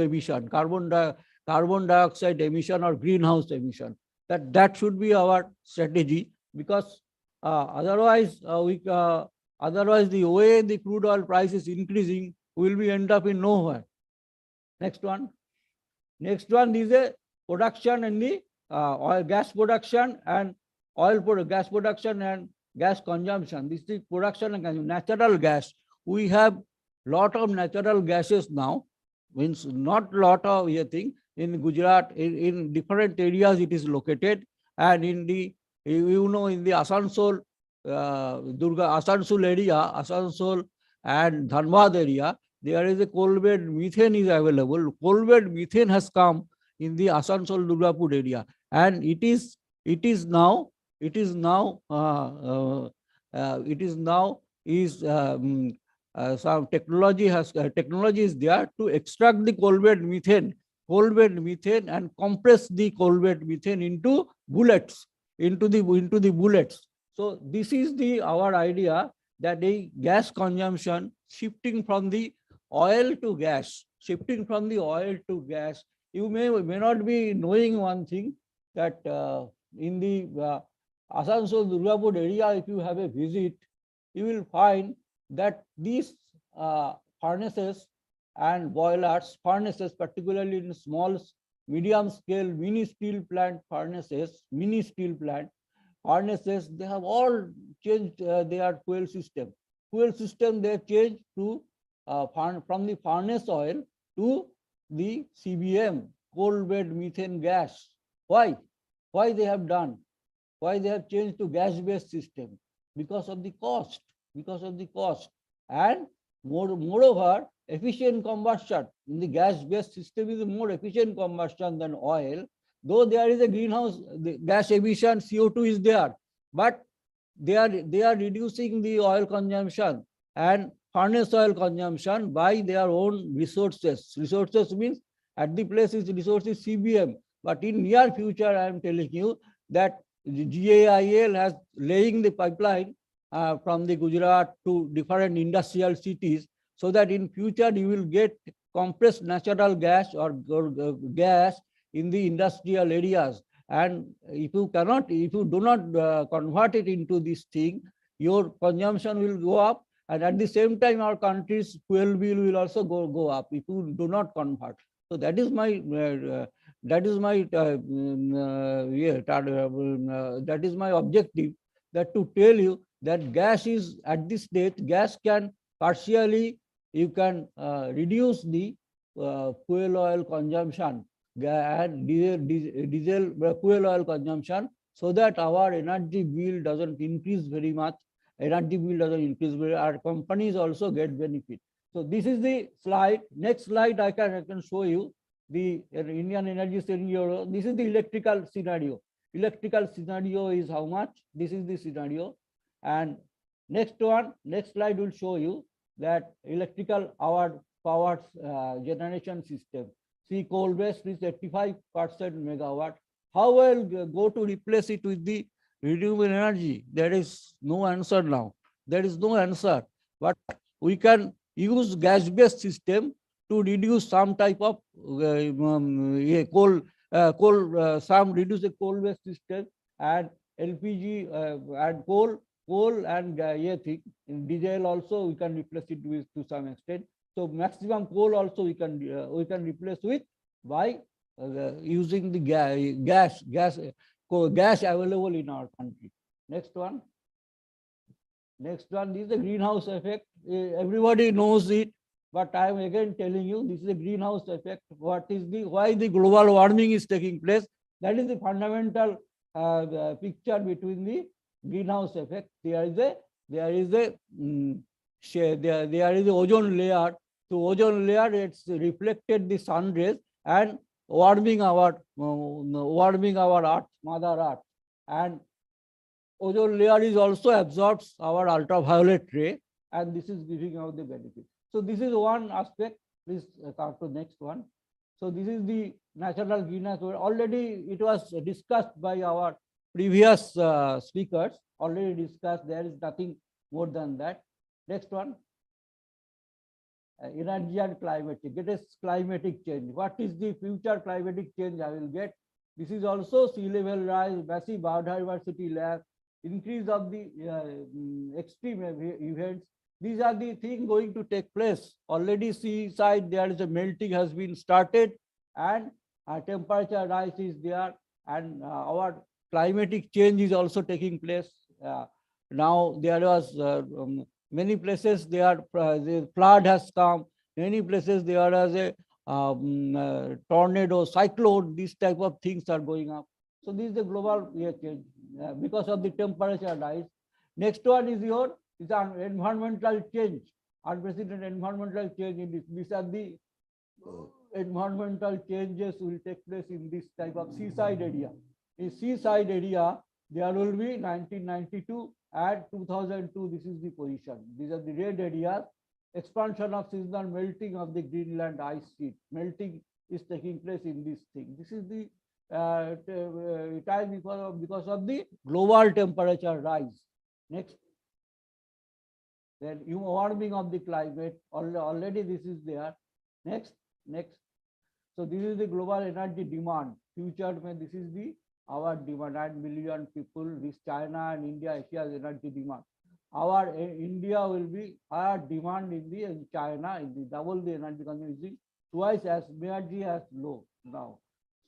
emission, carbon dioxide emission or greenhouse emission. That should be our strategy, because otherwise the way the crude oil price is increasing, will be end up in nowhere. Next one. Next one is a production in the oil gas production and gas production and gas consumption. This is production and consumption. Natural gas. We have lot of natural gases now. Means not lot of thing. In Gujarat, in different areas it is located, and in the in the Asansol, Asansol area, Asansol and Dhanbad area, there is a coal-bed methane is available. Coal-bed methane has come in the Asansol Durgapur area, and it is now is some technology is there to extract the coal bed methane and compress the coal bed methane into bullets, into the bullets. So this is the our idea, that the gas consumption shifting from the oil to gas, shifting from the oil to gas. You may not be knowing one thing, that in the Asansol Durgapur area, if you have a visit, you will find that these furnaces and boilers, furnaces, particularly in small, medium scale, mini steel plant furnaces, they have all changed their fuel system. Fuel system they changed to from the furnace oil to the CBM, coal bed methane gas. Why? Why they have done? Why they have changed to gas-based system? Because of the cost, and moreover, efficient combustion in the gas-based system is a more efficient combustion than oil. Though there is a greenhouse the gas emission, CO2 is there, but they are reducing the oil consumption and furnace oil consumption by their own resources. Resources means at the place is resources CBM, but in near future I am telling you that the GAIL has laying the pipeline from the Gujarat to different industrial cities, so that in future you will get compressed natural gas or gas in the industrial areas. And if you do not convert it into this thing, your consumption will go up, and at the same time our country's fuel bill will also go up if you do not convert. So that is my that is my objective, that to tell you that gas is at this stage, gas can partially, you can reduce the fuel oil consumption and diesel fuel oil consumption, so that our energy bill doesn't increase very much. Energy bill doesn't increase very, our companies also get benefit. So this is the slide. Next slide I can show you the Indian energy scenario. This is the electrical scenario. Electrical scenario is how much? This is the scenario. And next slide will show you that electrical power generation system. See, coal based is 85% megawatt. How will go to replace it with the renewable energy? There is no answer now. There is no answer. But we can use gas-based system to reduce some type of some reduce the coal-based system, and LPG and coal and in diesel also we can replace it with to some extent. So maximum coal also we can replace with by using the gas available in our country. Next one. This is the greenhouse effect. Everybody knows it, but I am again telling you, this is a greenhouse effect. Why the global warming is taking place? That is the fundamental picture between the greenhouse effect. There is a ozone layer. So ozone layer, it's reflected the sun rays and warming our earth, mother earth, and ozone layer is also absorbs our ultraviolet ray, and this is giving out the benefit. So this is one aspect. Please come to next one. So this is the natural greenhouse. Already it was discussed by our previous speakers. Already discussed. There is nothing more than that. Next one. Energy and climate change. It is climatic change. What is the future climatic change I will get? This is also sea level rise, massive biodiversity loss, increase of the extreme events. These are the things going to take place. Already seaside there is a melting has been started, and temperature rise is there, and our climatic change is also taking place. Now there was many places the flood has come. Many places there is a tornado, cyclone. These type of things are going up. So this is the global change because of the temperature rise. Next one is environmental change, unprecedented environmental change. These are the environmental changes will take place in this type of seaside area. In seaside area, there will be 1992 and 2002, this is the position. These are the red areas. Expansion of seasonal melting of the Greenland ice sheet. Melting is taking place in this thing. This is the time because of the global temperature rise. Next. Then warming of the climate. Already this is there. Next. So this is the global energy demand. Future, this is the our demand, 9 million people, this China and India, Asia's energy demand. Our India will be higher demand in China, in the double the energy consumption, twice as energy as low now.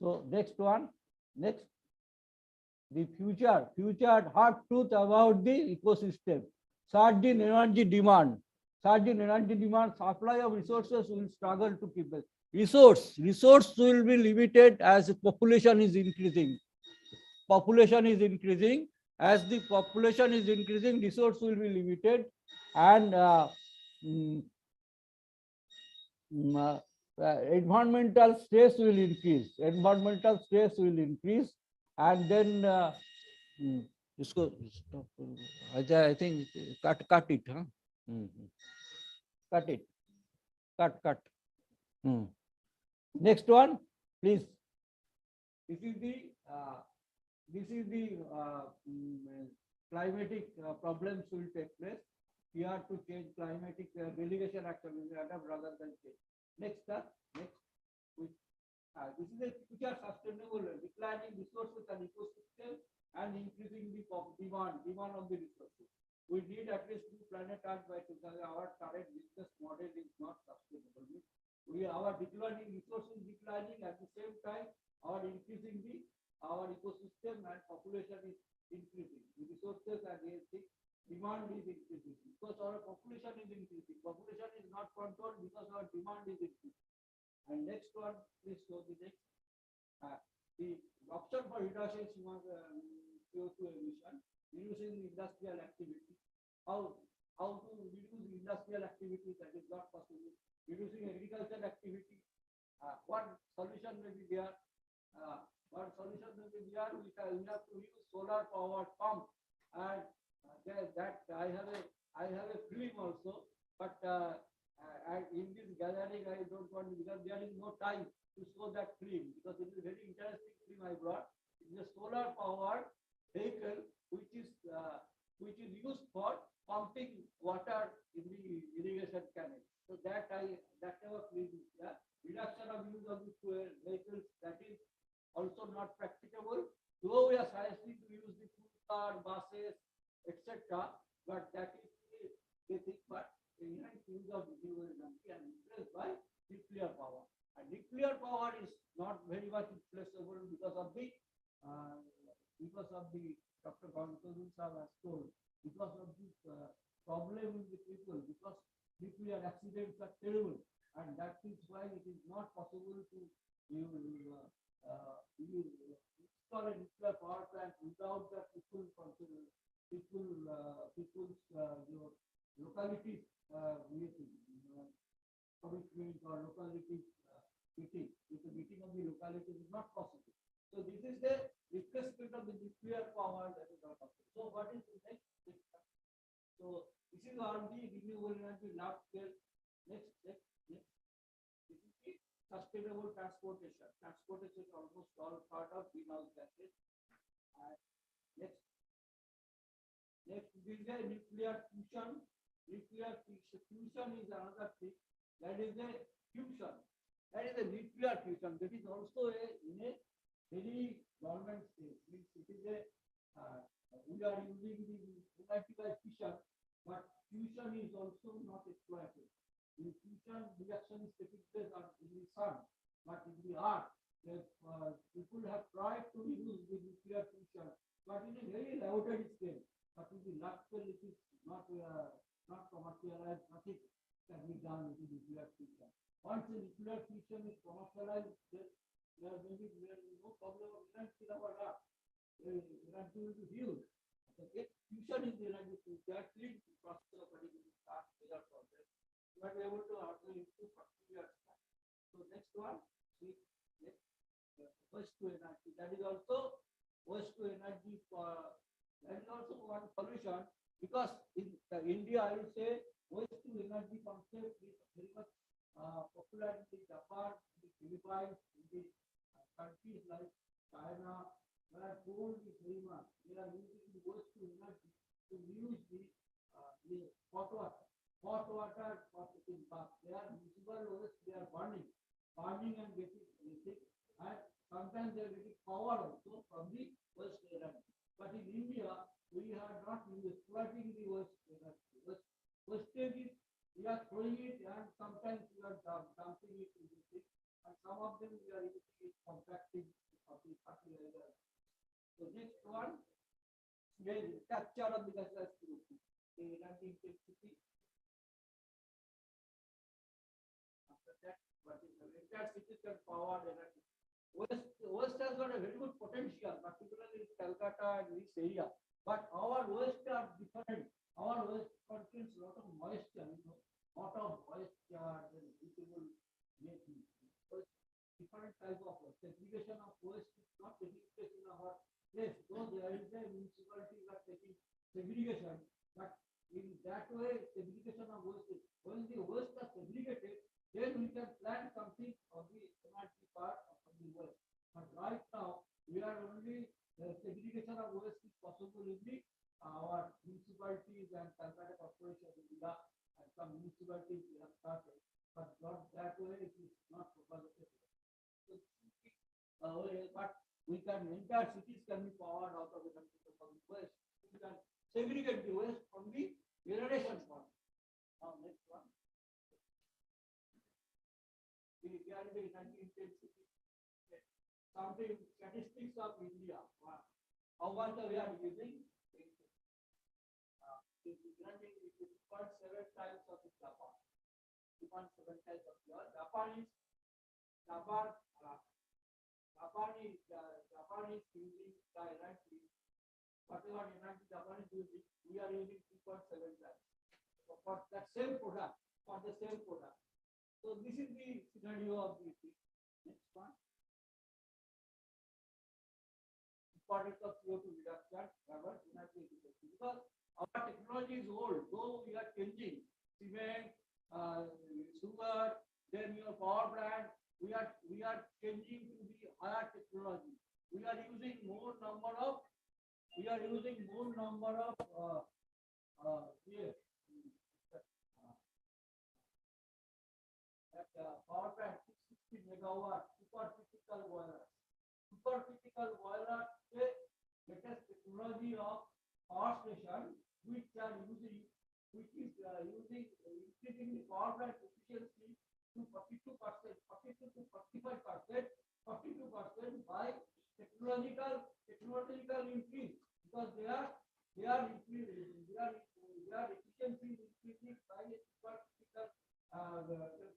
So next one, next. The future hard truth about the ecosystem. Surge in energy demand. Supply of resources will struggle to keep it. Resource will be limited as population is increasing. As the population is increasing, resource will be limited, and environmental stress will increase. And then I think cut it, huh? Cut. Next one, please. This is the climatic problems will take place. We have to change climatic mitigation activities rather than change. Next. This is a future sustainable declining resources and ecosystem and increasing the demand of the resources. We need at least 2 planet Earth by 2000. Our current business model is not sustainable. Our declining resources declining, at the same time our increasing our ecosystem and population is increasing. The resources and demand is increasing because our population is increasing. Population is not controlled because our demand is increasing. And next one, please show the next. The option for reduction CO2 emission, reducing industrial activity. How to reduce industrial activity? That is not possible. Reducing agricultural activity. What solution may be there? We have to use solar powered pump, and that I have a film also, but in this gathering I don't want to, because there is no time to show that film, because it is a very interesting film I brought. It is a solar powered vehicle which is used for pumping water in the irrigation canal. So that never film is there. Reduction of use of the vehicles, that is also not practicable. Though we are suggesting to use the full car, buses, etc., but that is the thing. But enhanced use of renewable energy and replaced by nuclear power. And nuclear power is not very much replaceable because of the Dr. Gautam has told, because of the problem with the people, because nuclear accidents are terrible, and that is why it is not possible to install a nuclear power plant without the people's localities commitment or localities meeting. With the meeting of the localities is not possible. So this is the replacement of the nuclear power that is not possible. So what is the next? So this is on the renewable energy large scale. Next. This is the sustainable transportation. Transportation is almost all part of greenhouse gases. And next is the nuclear fusion. Nuclear fusion is another thing. That is a fusion. That is a nuclear fusion. That is also in a very government stage. It is we are using the energy by fission, but fusion is also not exploited. The fusion reaction is taking place in the sun, but in the earth, people have tried to use the nuclear fusion, but in a very laboratory scale. But in the large scale, it is not commercialized. Nothing can be done with the nuclear fusion. Once the nuclear fusion is commercialized, there may be no problem of energy in our earth. Energy will be huge. If fusion is the energy future, clean process of particular start without problem. You are able to also improve particular start. So next one, waste to energy. That is also waste to energy for That is also one solution, because in India, I would say waste to energy concept is very much popular in the Japan, in the Philippines, in the countries like China, where coal is very much. They are using the waste to energy to use the hot water. Hot water for taking bath. They are municipal waste, they are burning and getting anything. And sometimes they are getting power also from the waste energy. But in India, we are not exploiting the waste energy. Wastage is, we are throwing it, and sometimes we are dumping it into the sea. And some of them we are using it compacting of the fertilizer. So next one, the capture of the gaseous CO2, the energy intensity. After that, what is the entire city can power energy. West has got a very good potential, particularly in Calcutta and this area. But our waste are different. Our waste contains a lot of moisture, lot of moisture, then suitable different type of waste. Segregation of waste is not taking place in our place. Though there is a municipalities are taking segregation, but in that way, segregation of waste is, when the waste are segregated, then we can plan something of the energy part of the waste. But right now, we are only segregation of waste is possible in the our municipalities and Calcutta Corporation of India, and some municipalities we have started, but not that way. It is not propagated. So, but we can, entire cities can be powered out of the waste. We can segregate the waste from the generation part. Now next one. The energy intensity. Something statistics of India. How much we are using? Is 2.7 times of the Japan. 2.7 times of the Japan is using the energy. Whatever energy Japan is using, we are using 2.7 times. So for that same product, So this is the scenario of the next one. Importance of CO2 reduction, energy efficiency. Because our technology is old, though we are changing cement, sugar, then your power plant, we are changing to the higher technology. We are using more number of power plant 660 megawatt supercritical boiler, latest technology of power station which is increasing the power plant efficiency to 42%, 42 to 45%, 42% by technological increase, because they are increasing their efficiency increasing by a supercritical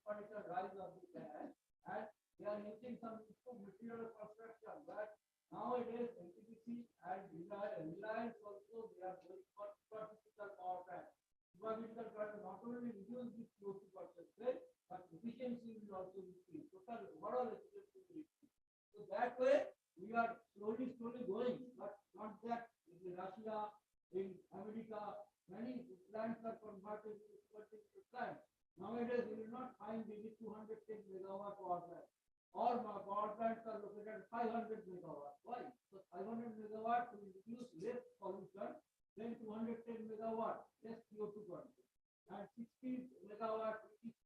temperature rise of the plant, and they are using some material construction. But nowadays NTPC and Reliance also, they are going for supercritical power plant. Supercritical plant not only reduce the CO2 percentage, but efficiency will also increase. Total overall efficiency will increase. So that way we are slowly going, but not that in Russia, in America, many plants are converted to supercritical plants. Nowadays, you will not find maybe 210 megawatt power plant. All power plants are located at 500 megawatt. Why? So 500 megawatt will reduce less pollution than 210 megawatt, less CO2 content. And 60 megawatt, which is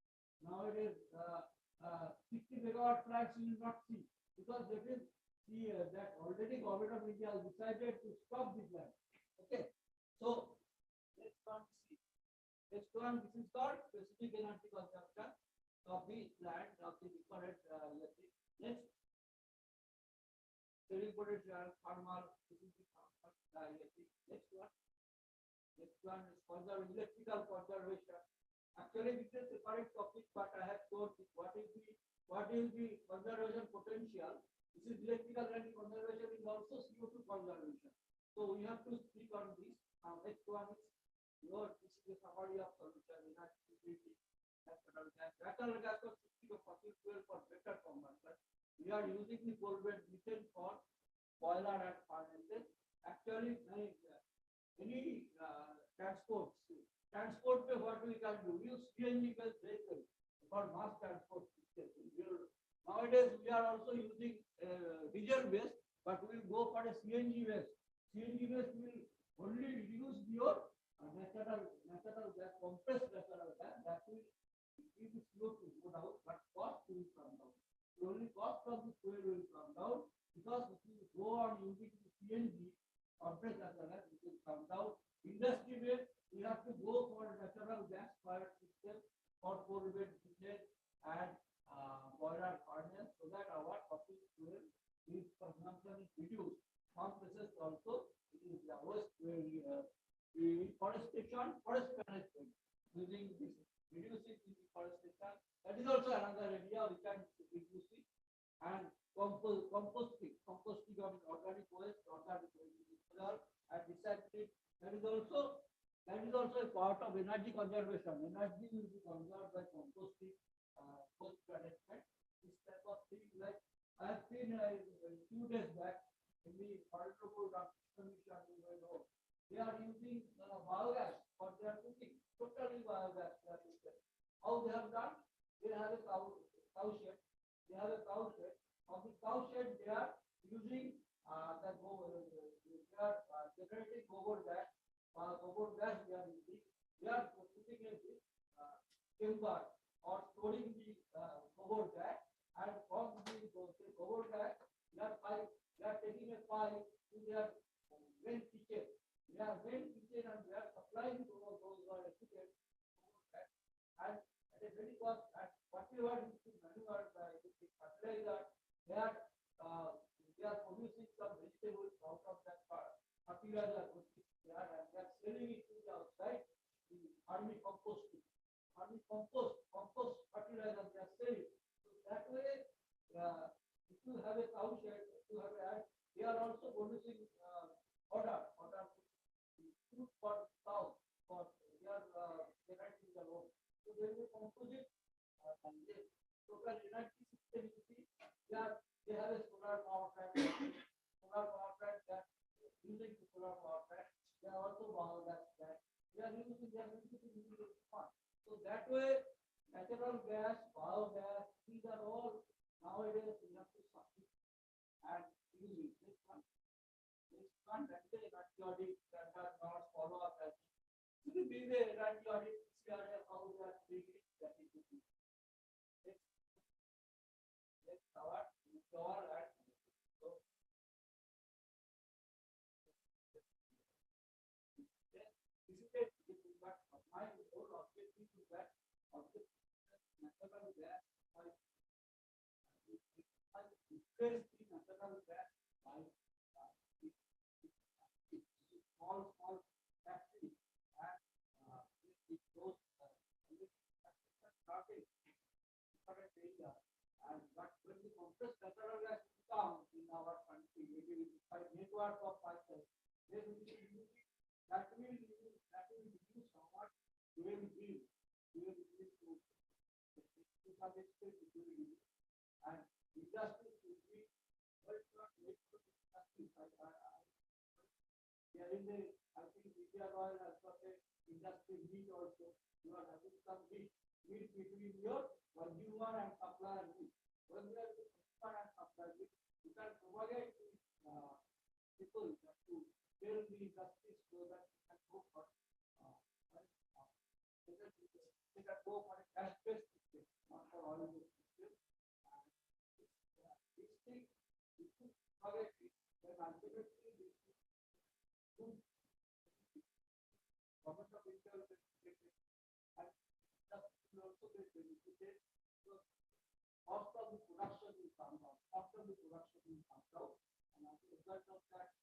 nowadays 60 megawatt plants you will not see, because that is that already government of India has decided to stop the plant. Okay, so let's come see. Next one, this is called specific energy consumption of the plant of the different electric. Next, steering potential, thermal, this is the electric. Next one is electrical conservation. Actually, this is a separate topic, but I have told what is the conservation potential. This is electrical energy conservation is also CO2 conservation. So we have to speak on this. Next one is this is a summary of solution energy security. Natural gas was 60 of fossil fuel for better conversion. We are using the coal-based methane for boiler and furnaces. Actually, any transport में what we can do, use CNG based vehicle for mass transport system. Nowadays we are also using diesel based, but we will go for a CNG based. CNG based will only reduce your natural gas, compressed natural gas, that will give the CO2 go down, but cost will come down. The only cost of the fuel will come down, because if you go on using the CNG, compressed natural gas, it will come down. Industry based, we have to go for natural gas fired system for coal-bed business and boiler furnace, so that our fossil fuel is consumption is reduced. Some places also it is the lowest forestation, forest management, using this, reducing the deforestation. That is also another area we can reduce it. And composting of organic waste, and recycling. That is also a part of energy conservation. Energy will be conserved by composting, waste management. This type of thing, like I have seen 2 days back in the Parliamentary Commission, they are using biogas for their cooking. Totally biogas. How they have done? They have a cow shed. They have a cow shed. On the cow shed, they are using the gobar. They are generating gobar gas. Gobar gas they are using. They are putting in the chamber or storing the gobar gas, and from the gobar gas, they are taking a pipe to their main kitchen. They are main kitchen, and they are supplying to those residents, and at a very cost, and whatever is manure, fertilizer, they are producing some vegetables out of that fertilizer, and they are selling it to the outside, the army composting. Army compost fertilizer they are selling. So that way, if you have a cow shed, if you have a, they are also producing fodder food for cows, for they are generating the load. So they will composite and they total energy system. You see, they have a solar power plant. That using the solar power plant. They are also biogas plant. They are using fund. So that way, natural gas, biogas, these are all nowadays we have to substitute and use this one. This one, that is energy audit that are not follow up. Should be the energy audit, CRA, how they are doing it, that is the thing. Let's cover and so this is a but my whole objective is that natural gas by replace the natural gas by small factories, and it goes starting different area. And but when the compressed natural gas comes in our country, maybe with network of pipelines, they will be using that will reduce how much fuel bill to some extent it will reduce. And industry should be not wait for industry. Here in the, I think India Oil has got a industry meet also. You are having some meet between your consumer and supplier meet. When you are consumer and supplier meet, you can propagate people that to tell the industry so that you can go for they can go for a cash-based system, not for oil-based system. And this thing, if you forget it, then ultimately this government of India will get it, and industry will also get benefited. So cost of the production will come down. Cost of the production will come down, and as a result of that,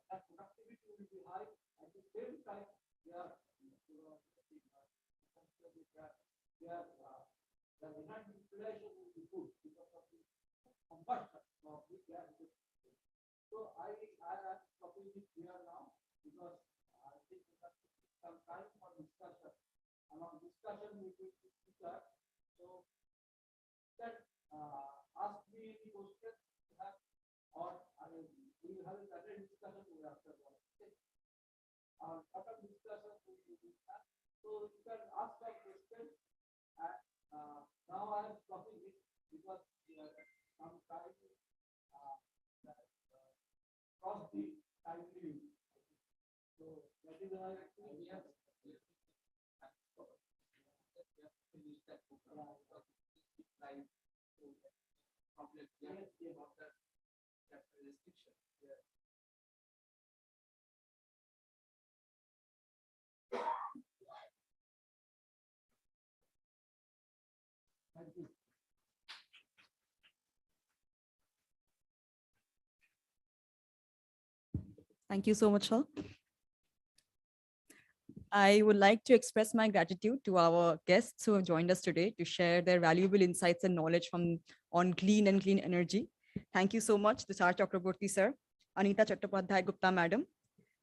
that productivity will be high. At the same time, their energy utilization will be good because of the combustion of the gas. So I am stopping it here now, because I think we have to take some time for discussion. And on discussion we will speaker. So that ask me any questions you have, or we will have a certain discussion after that. our total discussion will be with us. So you can ask a question. And now I am stopping it because some time cross the time limit. So that is why we have finished that program. Like completely about that restriction. Yeah. Thank you. Thank you so much, sir. I would like to express my gratitude to our guests who have joined us today to share their valuable insights and knowledge on clean and clean energy. Thank you so much, Tushar Chakraborty sir, Anita Chattopadhyay Gupta madam,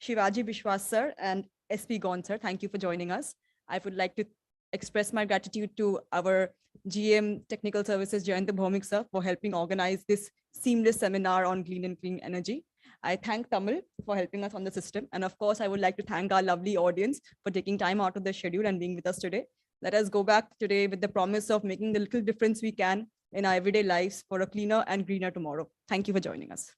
Shivaji Bishwas sir, and SP Gon sir. Thank you for joining us. I would like to express my gratitude to our GM Technical Services, Jayant Bhaumik sir, for helping organize this seamless seminar on clean and clean energy. I thank Tamil for helping us on the system. And of course, I would like to thank our lovely audience for taking time out of their schedule and being with us today. Let us go back today with the promise of making the little difference we can in our everyday lives for a cleaner and greener tomorrow. Thank you for joining us.